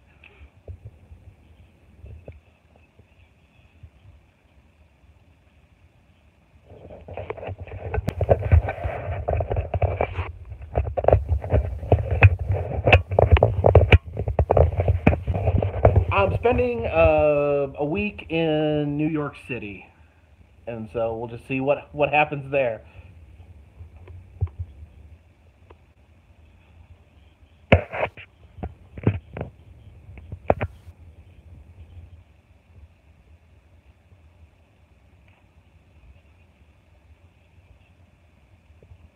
I'm spending a week in New York City, and so we'll just see what happens there.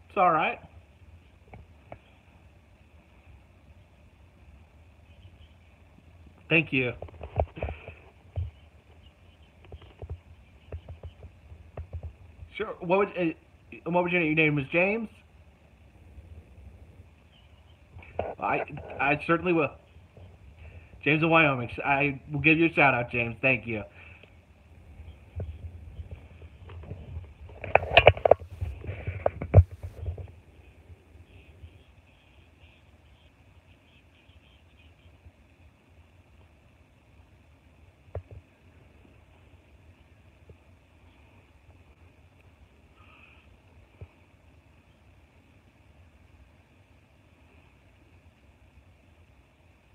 It's all right. Thank you. Sure. Your name was James? I certainly will. James in Wyoming. I will give you a shout out, James. Thank you.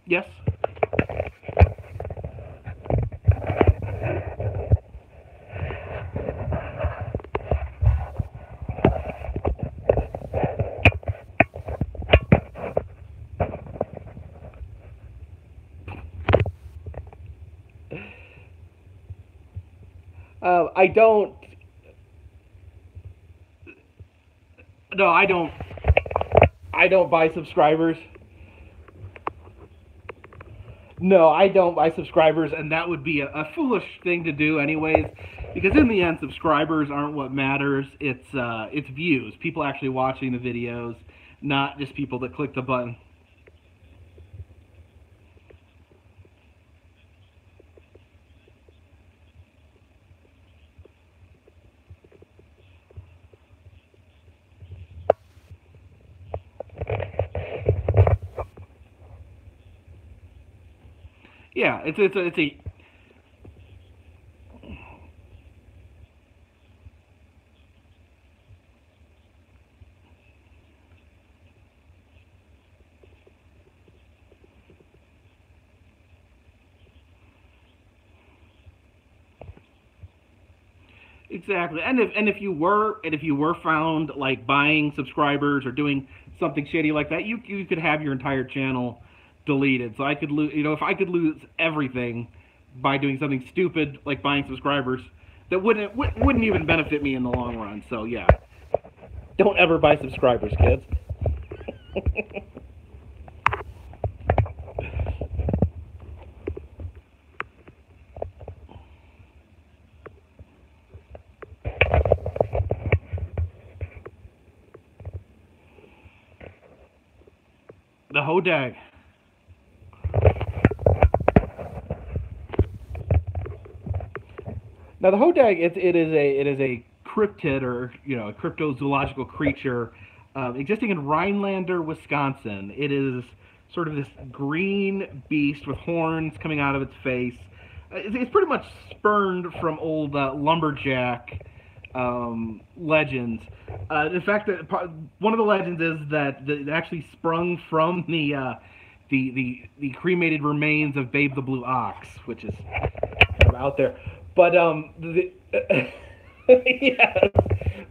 Yes. I don't. No, I don't. I don't buy subscribers. No, I don't buy subscribers, and that would be a foolish thing to do, anyways. Because in the end, subscribers aren't what matters. It's views, people actually watching the videos, not just people that click the button. Yeah, it's a exactly. And if you were found like buying subscribers or doing something shady like that, you could have your entire channel deleted. So I could lose, if I could lose everything by doing something stupid like buying subscribers, that wouldn't even benefit me in the long run. So yeah, don't ever buy subscribers, kids. The Hodag. Now the hodag, it is a cryptid, or a cryptozoological creature, existing in Rhinelander, Wisconsin. It is sort of this green beast with horns coming out of its face. It's pretty much spurned from old lumberjack legends. In fact, one of the legends is that it actually sprung from the cremated remains of Babe the Blue Ox, which is kind of out there. But yes,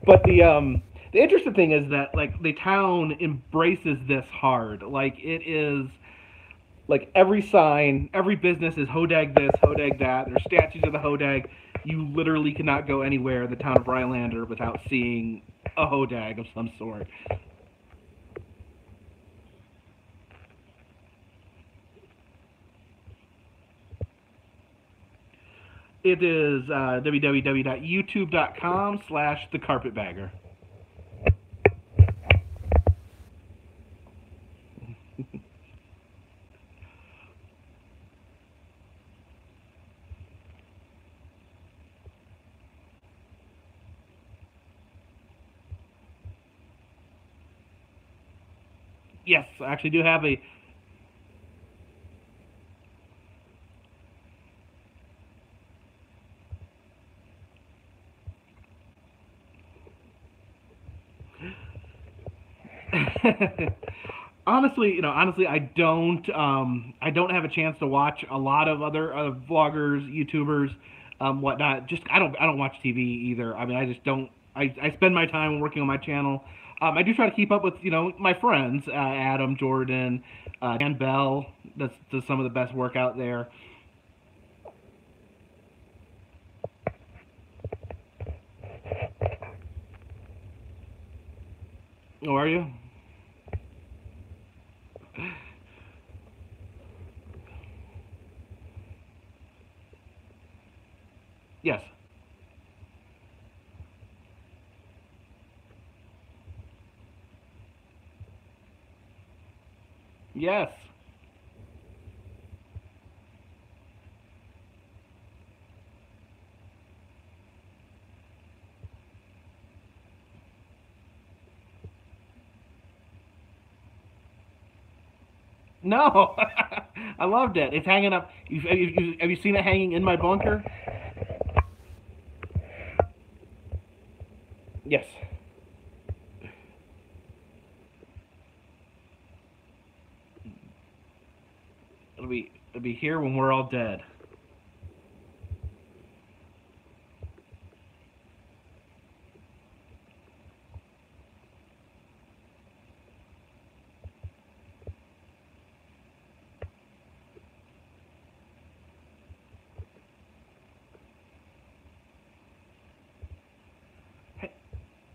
but the interesting thing is that like the town embraces this hard. Like it is like every sign, every business is Hodag this, Hodag that. There's statues of the Hodag. you literally cannot go anywhere in the town of Rylander without seeing a hodag of some sort. It is www.youtube.com/thecarpetbagger. Yes, I actually do have a... honestly, I don't have a chance to watch a lot of other vloggers, YouTubers, whatnot. Just I don't watch TV either. I mean, I just don't. I spend my time working on my channel. I do try to keep up with my friends, Adam, Jordan, Dan Bell. That's does some of the best work out there. Oh, are you? Yes. Yes. No, I loved it. It's hanging up. Have you seen it hanging in my bunker? Yes. It'll be here when we're all dead.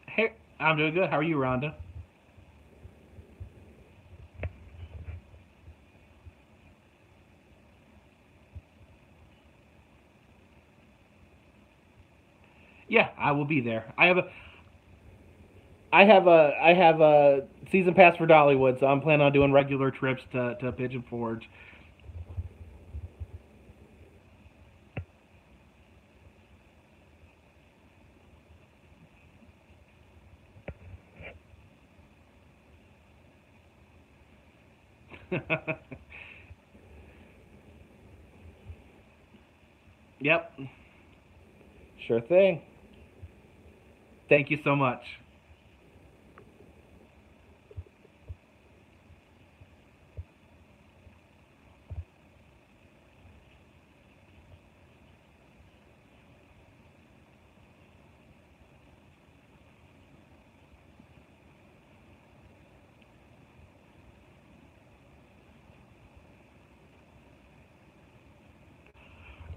Hey, I'm doing good. How are you, Rhonda? Yeah, I will be there. I have a season pass for Dollywood, so I'm planning on doing regular trips to Pigeon Forge. Yep. Sure thing. Thank you so much.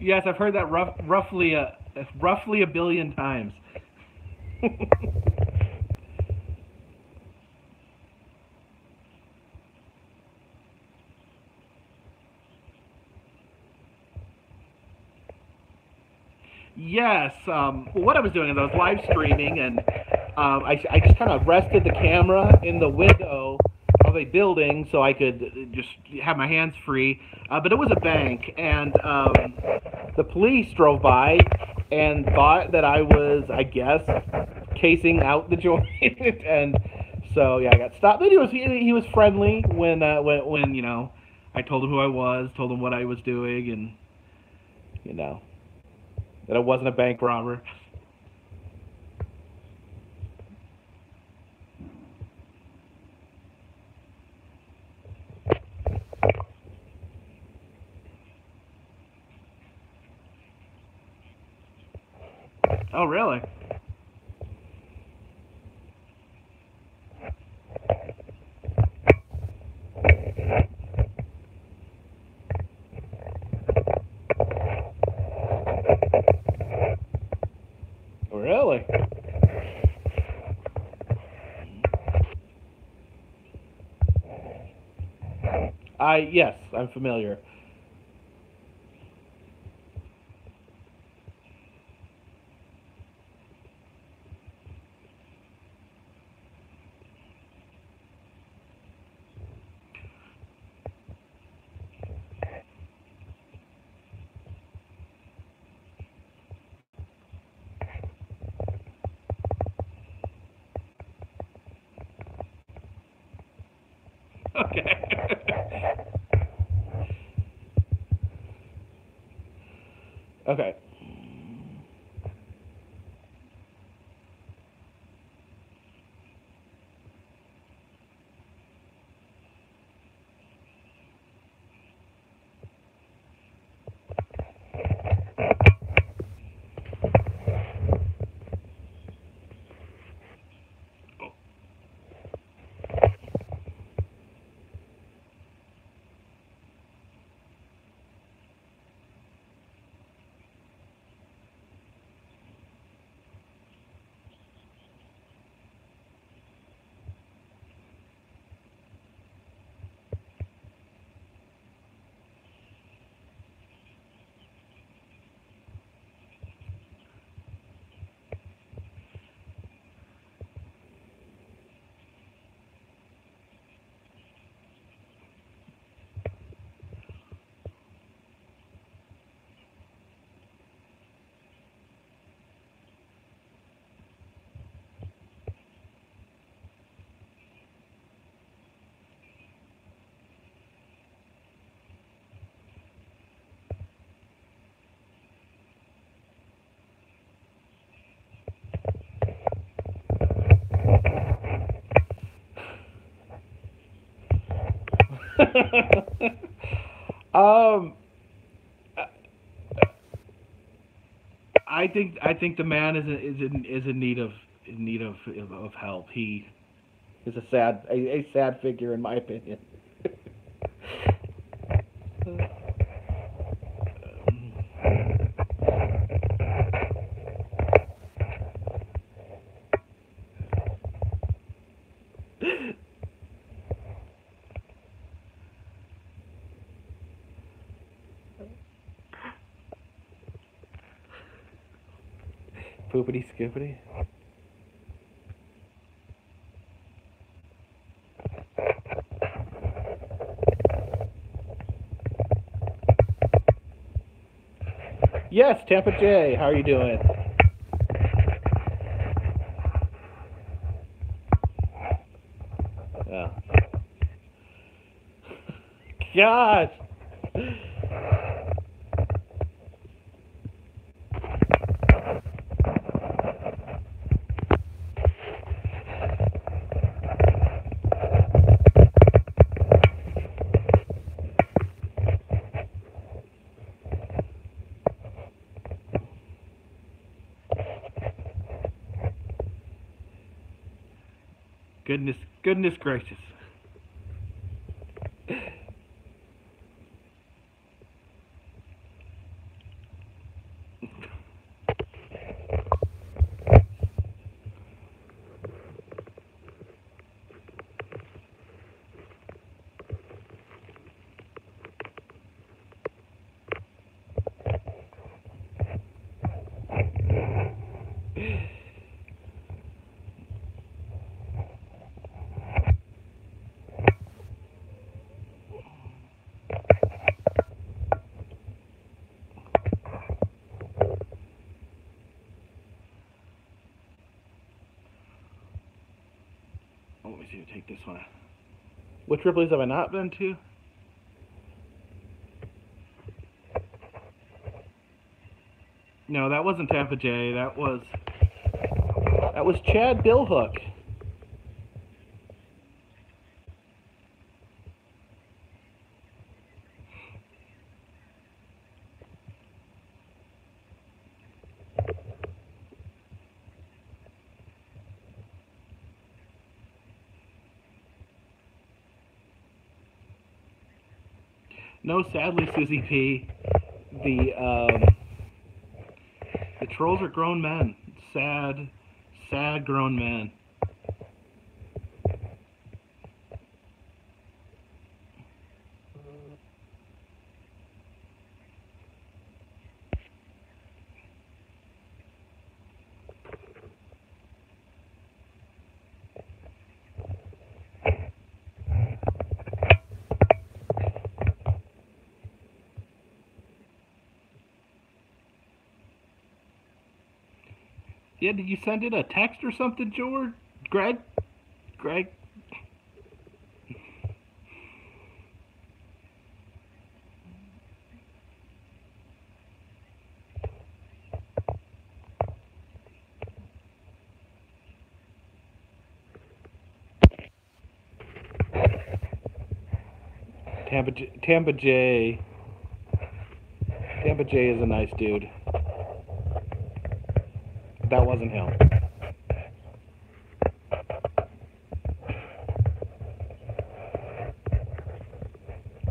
Yes, I've heard that roughly a billion times. Yes. Well, what I was doing is I was live streaming, and I just kind of rested the camera in the window of a building so I could just have my hands free. But it was a bank, and the police drove by and thought that I was, I guess, casing out the joint, and so yeah, I got stopped. But he was friendly when I told him who I was, told him what I was doing, and you know. That it wasn't a bank robber. Oh, really? Yes, I'm familiar. Okay. Okay. um, I think the man is in need of help. He is a sad figure in my opinion. Poopity scoopity. Yes, Tampa J. How are you doing? Yeah. Gosh. Goodness gracious. Oh, let me see. Take this one. Which Ripley's have I not been to? No, that wasn't Tampa J. That was Chad Billhook. No, sadly, Susie P. The trolls are grown men. Sad grown men. Yeah, did you send it a text or something, George? Greg? Greg? Tampa J. Tampa J is a nice dude. That wasn't him.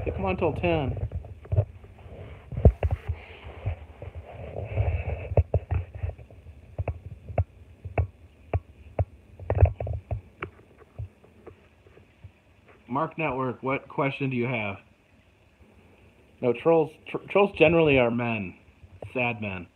Hey, come on till 10. Mark Network, what question do you have? No, trolls generally are men. Sad men.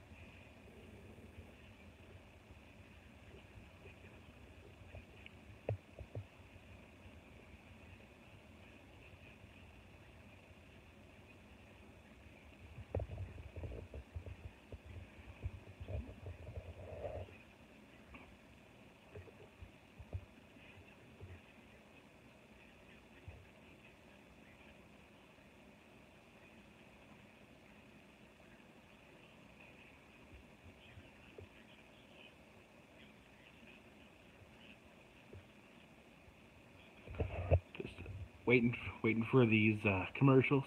Just waiting for these commercials.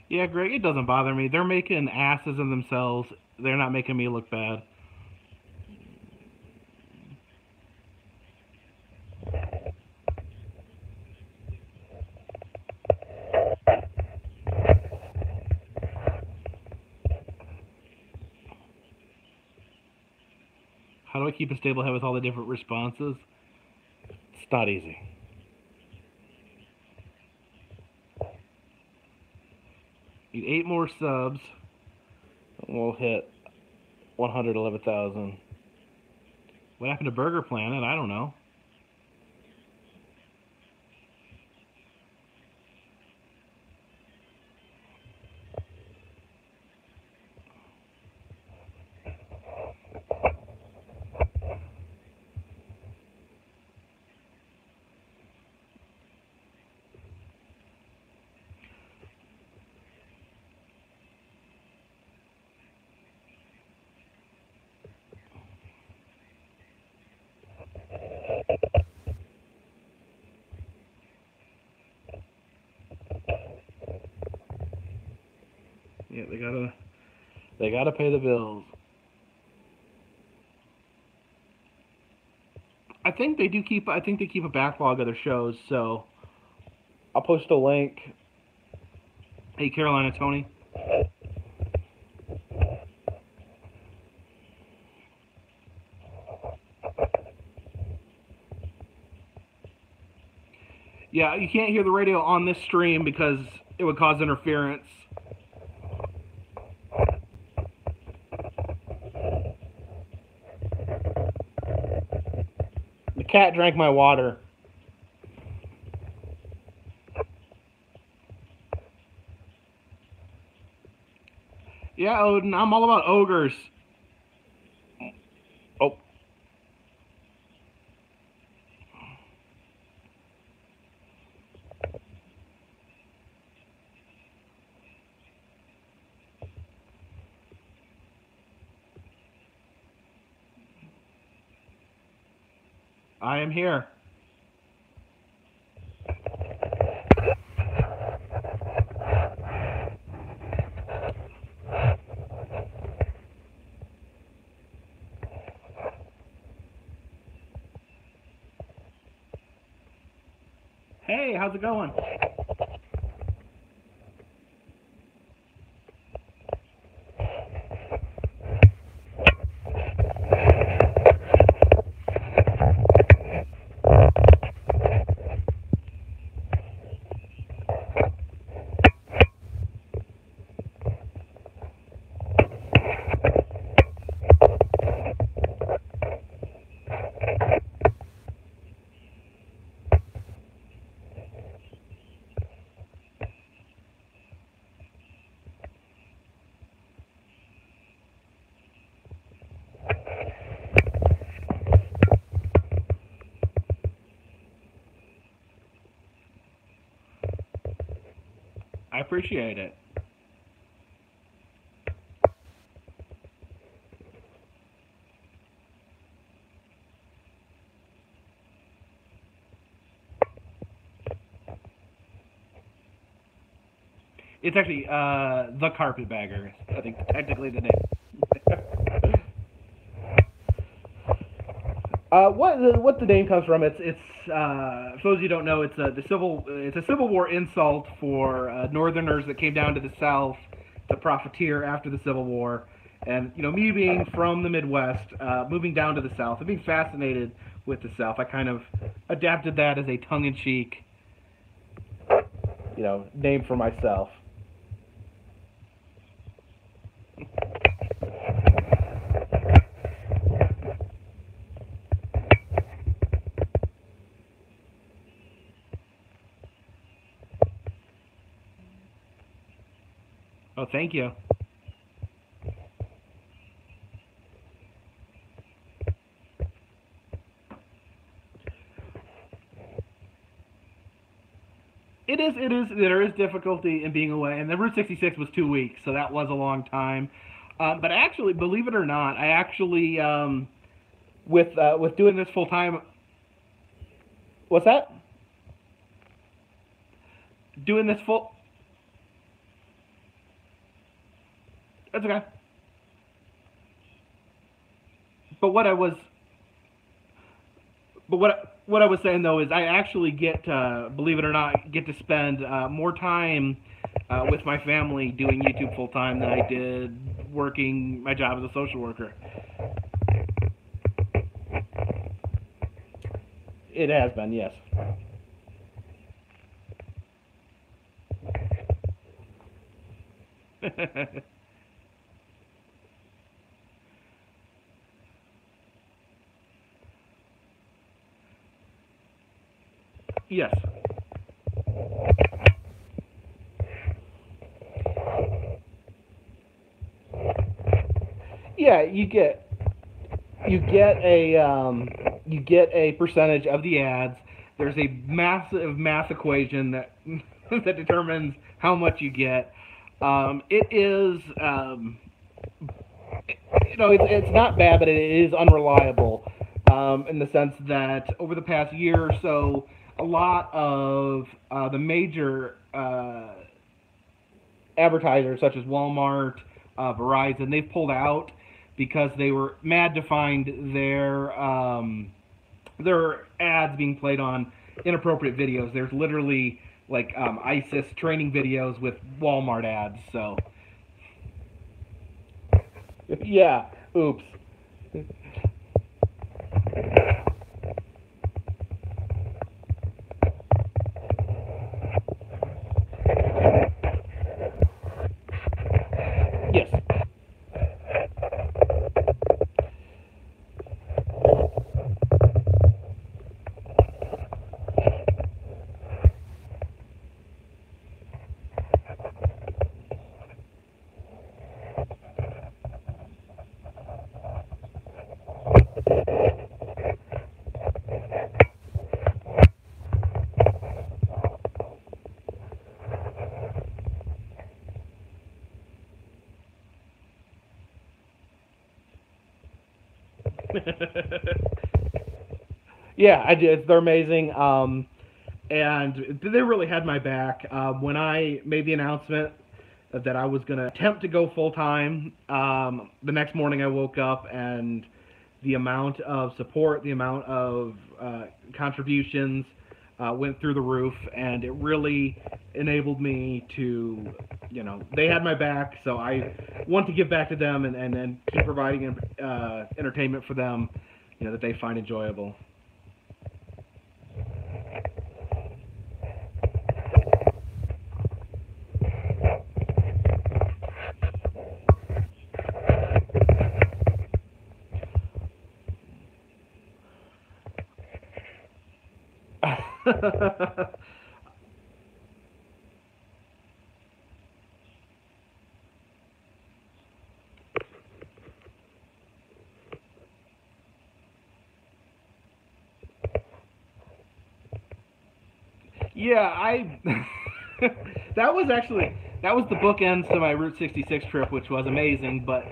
Yeah, Greg, it doesn't bother me. They're making asses of themselves. They're not making me look bad. How do I keep a stable head with all the different responses? It's not easy. Need 8 more subs. And we'll hit 111,000. What happened to Burger Planet? I don't know. Yeah, they gotta pay the bills. I think they keep a backlog of their shows, so I'll post a link. Hey, Carolina Tony. Yeah, you can't hear the radio on this stream because it would cause interference. The cat drank my water. Yeah, Odin, I'm all about ogres. Oh. I am here. Hey, how's it going? I appreciate it. It's actually the Carpetbagger. I think technically the name. What the name comes from? It's for those you don't know, it's a Civil War insult for Northerners that came down to the South to profiteer after the Civil War, and me being from the Midwest, moving down to the South, and being fascinated with the South, I kind of adapted that as a tongue-in-cheek, name for myself. Oh, thank you. There is difficulty in being away, and the Route 66 was 2 weeks, so that was a long time. But actually, believe it or not, I actually, with doing this full time, what's that? Doing this full, that's okay. But what I was saying though is I actually get, believe it or not, get to spend more time with my family doing YouTube full time than I did working my job as a social worker. It has been, yes. Yes. Yeah, you get a percentage of the ads. There's a massive math equation that that determines how much you get. It is it's not bad, but it is unreliable in the sense that over the past year or so, a lot of the major advertisers such as Walmart, Verizon, they've pulled out because they were mad to find their ads being played on inappropriate videos. There's literally like ISIS training videos with Walmart ads. So yeah, oops. Yes. Yeah, I did. They're amazing. And they really had my back. When I made the announcement that I was going to attempt to go full time, the next morning I woke up and the amount of support, the amount of contributions went through the roof, and it really enabled me to, they had my back, so I want to give back to them and keep providing entertainment for them, that they find enjoyable. Yeah, that was the bookends to my Route 66 trip, which was amazing. But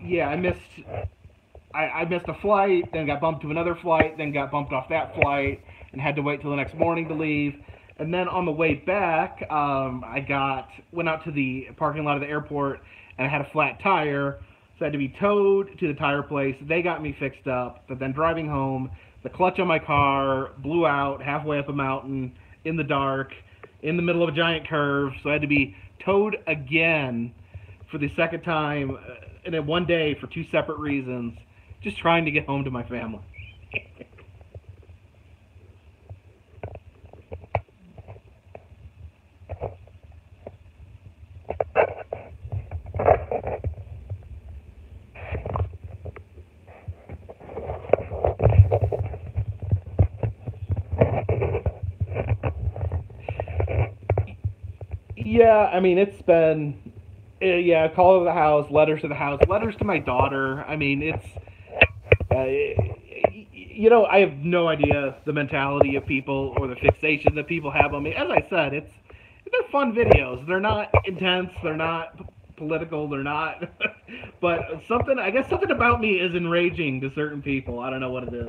yeah, I missed a flight, then got bumped to another flight, then got bumped off that flight, and had to wait till the next morning to leave. And then on the way back, went out to the parking lot of the airport, and I had a flat tire, so I had to be towed to the tire place. They got me fixed up, but then driving home, the clutch on my car blew out halfway up a mountain in the dark, in the middle of a giant curve, so I had to be towed again for the second time, and in one day for two separate reasons, just trying to get home to my family. Yeah, I mean, it's been, yeah, call to the house, letters to my daughter. I mean, I have no idea the mentality of people or the fixation that people have on me. As I said, they're fun videos. They're not intense. They're not political. They're not, but I guess something about me is enraging to certain people. I don't know what it is.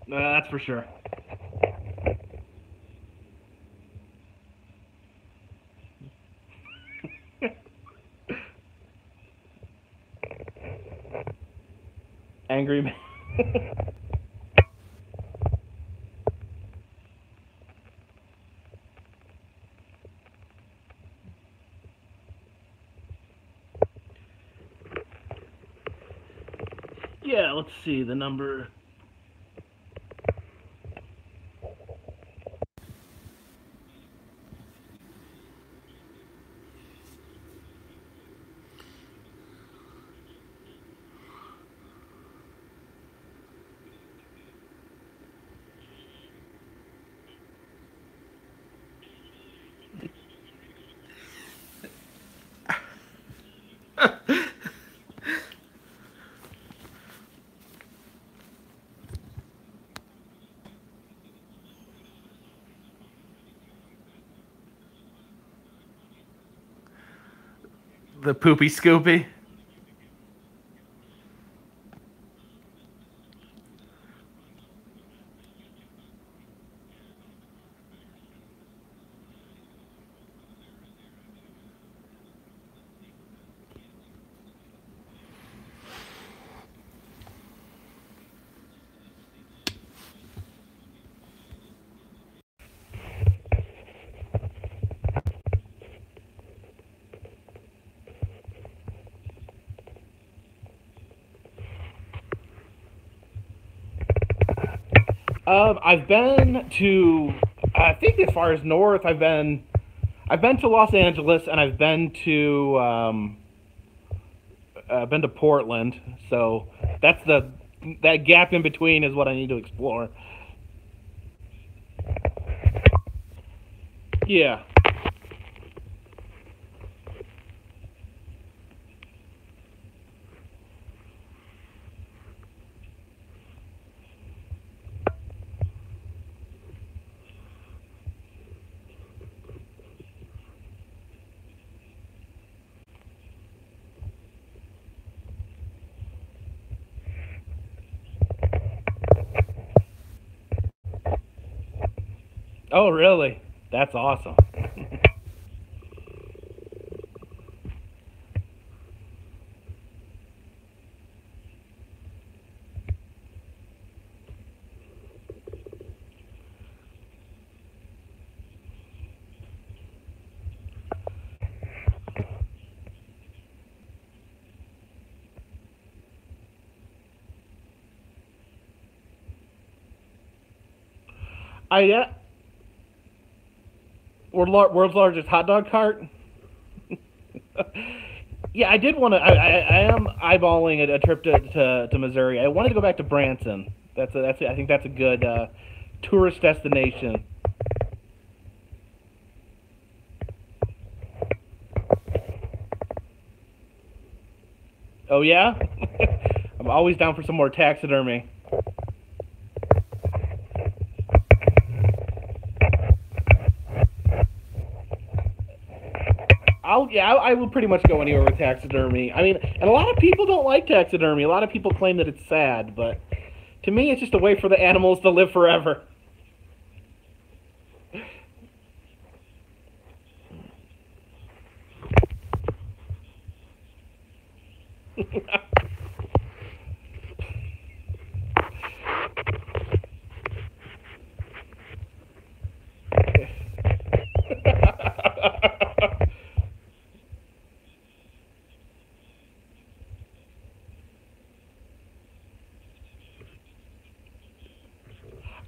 That's for sure. Angry man. Yeah, let's see the number. The poopy scoopy. I've been to, I think as far as north, I've been to Los Angeles, and I've been to Portland. So that's that gap in between is what I need to explore. Yeah. Oh, really? That's awesome. I world's largest hot dog cart. Yeah, I did want to. I am eyeballing a trip to Missouri. I wanted to go back to Branson. I think that's a good tourist destination. Oh yeah, I'm always down for some more taxidermy. yeah, I will pretty much go anywhere with taxidermy. I mean, and a lot of people don't like taxidermy. A lot of people claim that it's sad, but to me, it's just a way for the animals to live forever.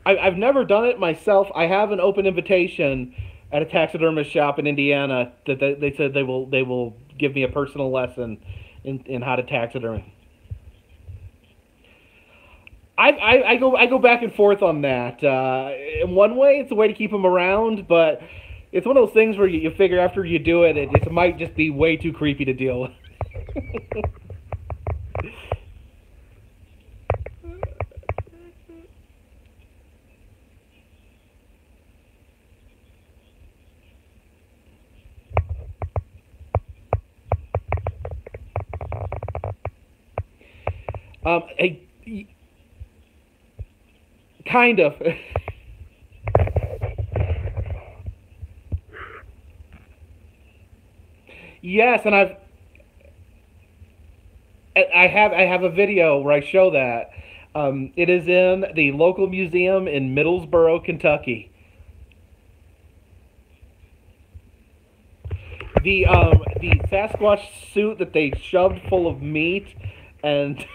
I've never done it myself. I have an open invitation at a taxidermist shop in Indiana that they said they will give me a personal lesson in how to taxidermy. I go back and forth on that. In one way, it's a way to keep them around, but it's one of those things where you figure after you do it, it might just be way too creepy to deal with. I, kind of. Yes, and I have a video where I show that. It is in the local museum in Middlesboro, Kentucky. The Sasquatch suit that they shoved full of meat, and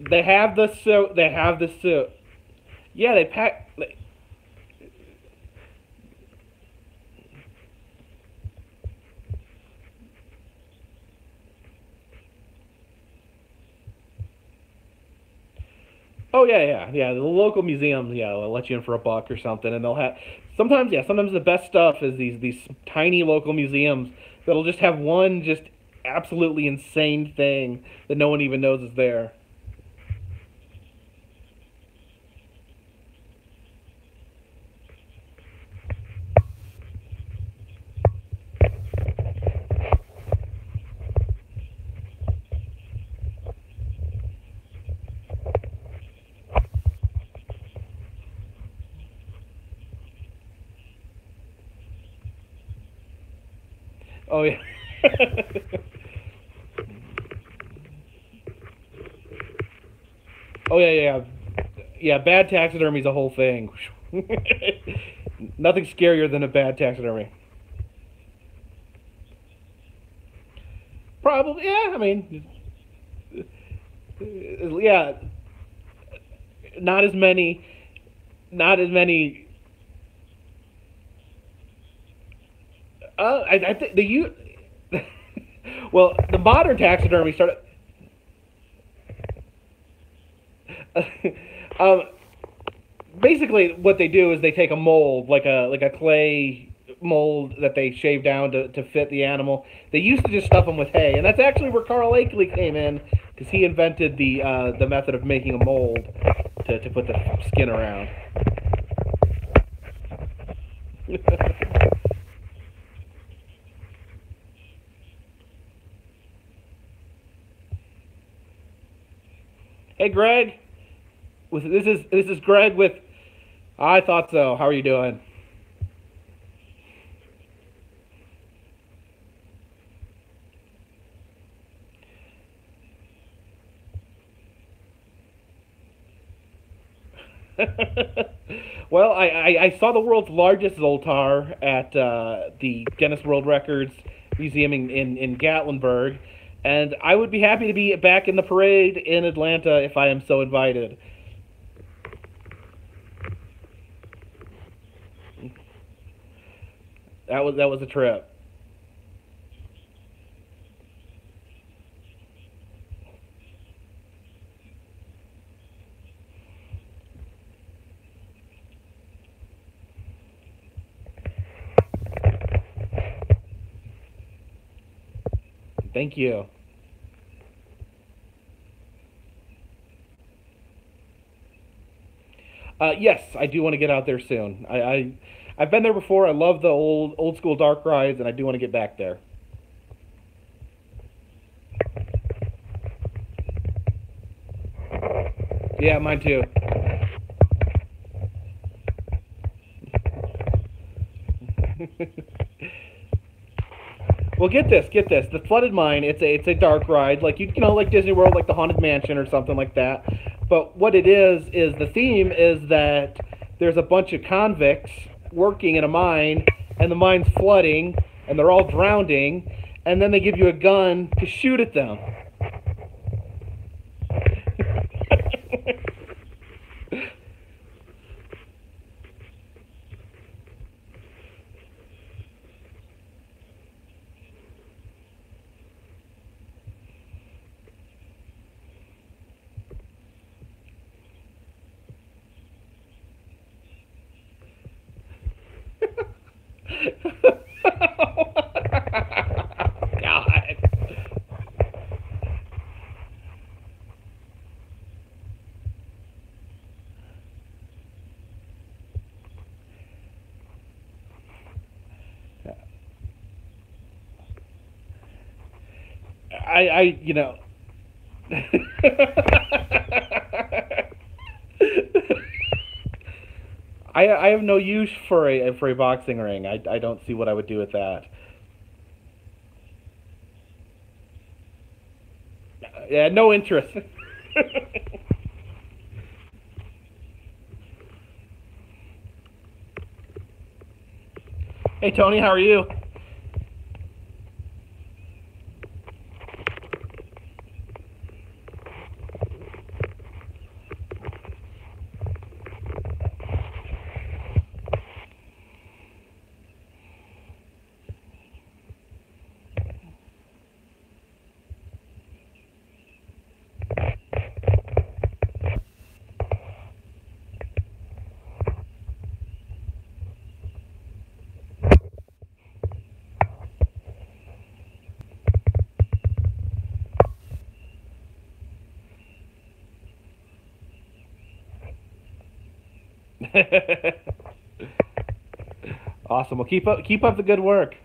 they have the suit. They have the suit. Yeah, they pack. Oh yeah. The local museums, yeah, they'll let you in for a buck or something, and they'll have sometimes, yeah, sometimes the best stuff is these tiny local museums that'll just have one just absolutely insane thing that no one even knows is there. Oh yeah. Oh yeah. Bad taxidermy's a whole thing. Nothing scarier than a bad taxidermy. Probably, yeah. I mean, yeah. Not as many. Not as many. I think the you. Well, the modern taxidermy started. um, Basically, what they do is they take a mold, like a clay mold that they shave down to fit the animal. They used to just stuff them with hay, and that's actually where Carl Akeley came in because he invented the method of making a mold to put the skin around. Hey, Greg. This is Greg with. I thought so. How are you doing? Well, I saw the world's largest Zoltar at the Guinness World Records Museum in Gatlinburg, and I would be happy to be back in the parade in Atlanta if I am so invited. That was a trip. Thank you. Yes, I do want to get out there soon. I I've been there before. I love the old school dark rides, and I do want to get back there. Yeah, mine too. Well, get this, get this. The Flooded Mine, it's a dark ride, like you know, like Disney World, like the Haunted Mansion or something like that. But what it is the theme is that there's a bunch of convicts working in a mine, and the mine's flooding, and they're all drowning, and then they give you a gun to shoot at them. God. You know. I have no use for a boxing ring. I don't see what I would do with that. Yeah, no interest. Hey Tony, how are you? Awesome. Well, keep up the good work.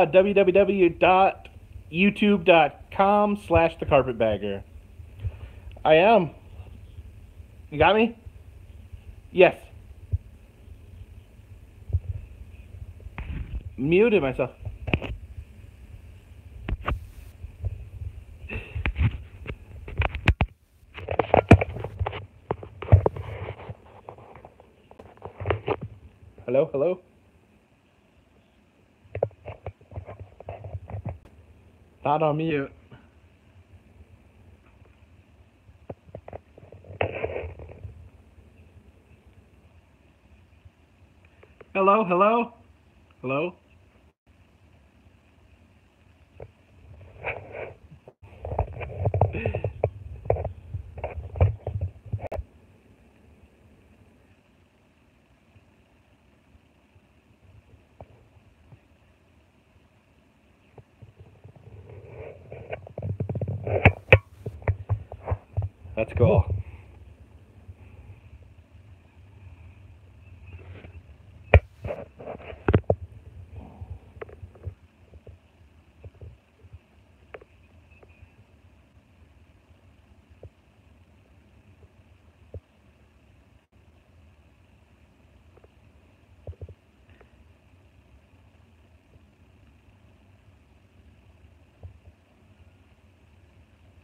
www.youtube.com/thecarpetbagger. I am. You got me? Yes. Muted myself. Hello, hello. Not on mute. Hello, hello, hello. That's cool.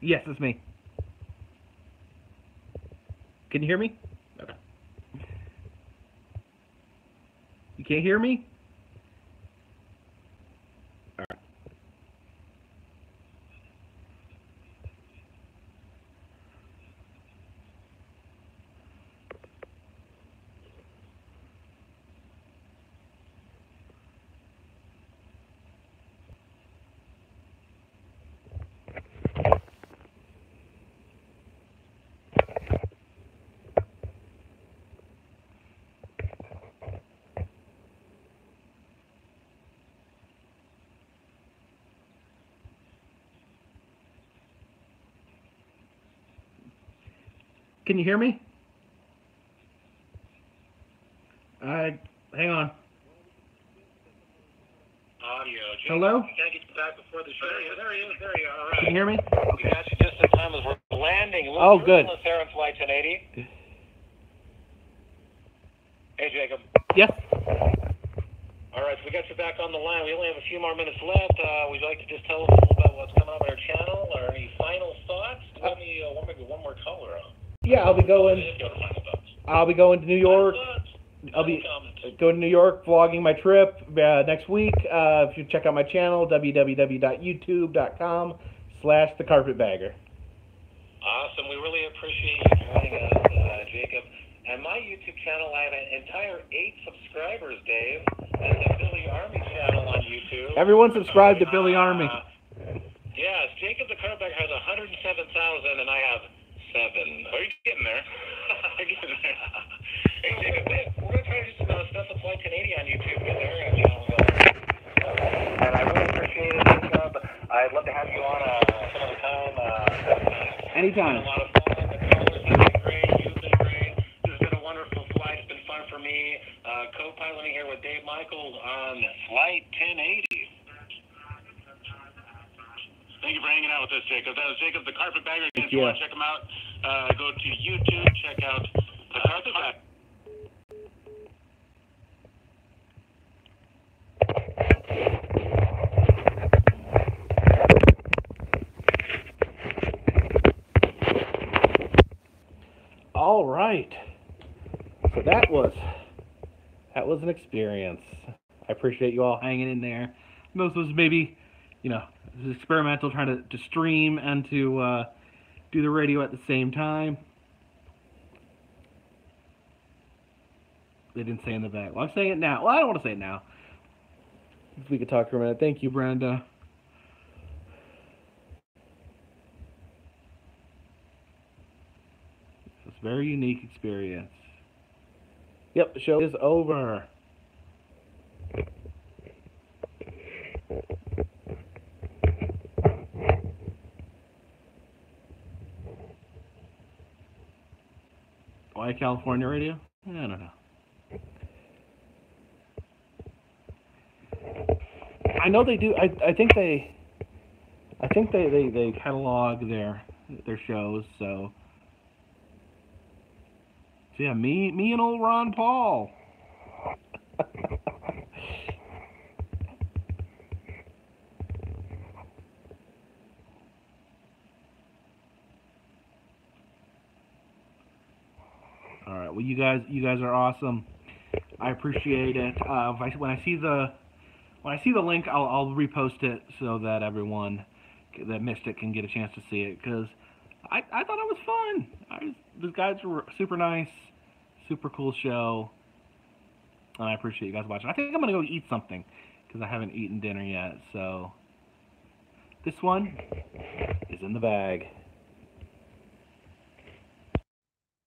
Yes, it's me. Can you hear me? Okay. You can't hear me? All right. Can you hear me? Hang on. Audio. Hello? Can I get you back before the show? There he is. All right. Can you hear me? We got you just in time as we're landing. Oh, good. There on Flight 1080. Hey, Jacob. Yes. All right, so we got you back on the line. We only have a few more minutes left. Would you like to just tell us a little about what's coming up on our channel, or any final thoughts? Do you have any, maybe one more color on? Yeah, I'll be going to New York. I'll be going to New York, vlogging my trip next week. If you check out my channel, www.youtube.com/thecarpetbagger. Awesome. We really appreciate you joining us, Jacob. And my YouTube channel, I have an entire 8 subscribers, Dave. That's the Billy Army channel on YouTube. Everyone subscribe to Billy Army. Yes, Jacob the Carpetbagger has 107,000, and I have 7. Are you getting there? I'm getting there. Hey, Jacob, we're going to try to do some stuff with Flight 1080 on YouTube. Get there, and I really appreciate it, Jacob. I'd love to have you on some other time. Anytime. A lot of fun. The callers have been great. You've been great. This has been a wonderful flight. It's been fun for me. Co-piloting here with Dave Michaels on Flight 1080. Thank you for hanging out with us, Jacob. That was Jacob the Carpetbagger. If you want to check him out, go to YouTube, check out the Carpetbagger. All right. So that was an experience. I appreciate you all hanging in there. This was maybe, this is experimental, trying to stream and to do the radio at the same time. They didn't say in the back. Well, I'm saying it now. Well, I don't want to say it now. If we could talk for a minute. Thank you, Brenda. It's a very unique experience. Yep, the show is over. Why California radio? I don't know. I know they do. I think they catalog their shows. So yeah, me and old Ron Paul. All right. Well, you guys are awesome. I appreciate it. When I see the link, I'll repost it so that everyone that missed it can get a chance to see it, because I thought it was fun. These guys were super nice, super cool show, and I appreciate you guys watching. I think I'm gonna go eat something because I haven't eaten dinner yet. So this one is in the bag.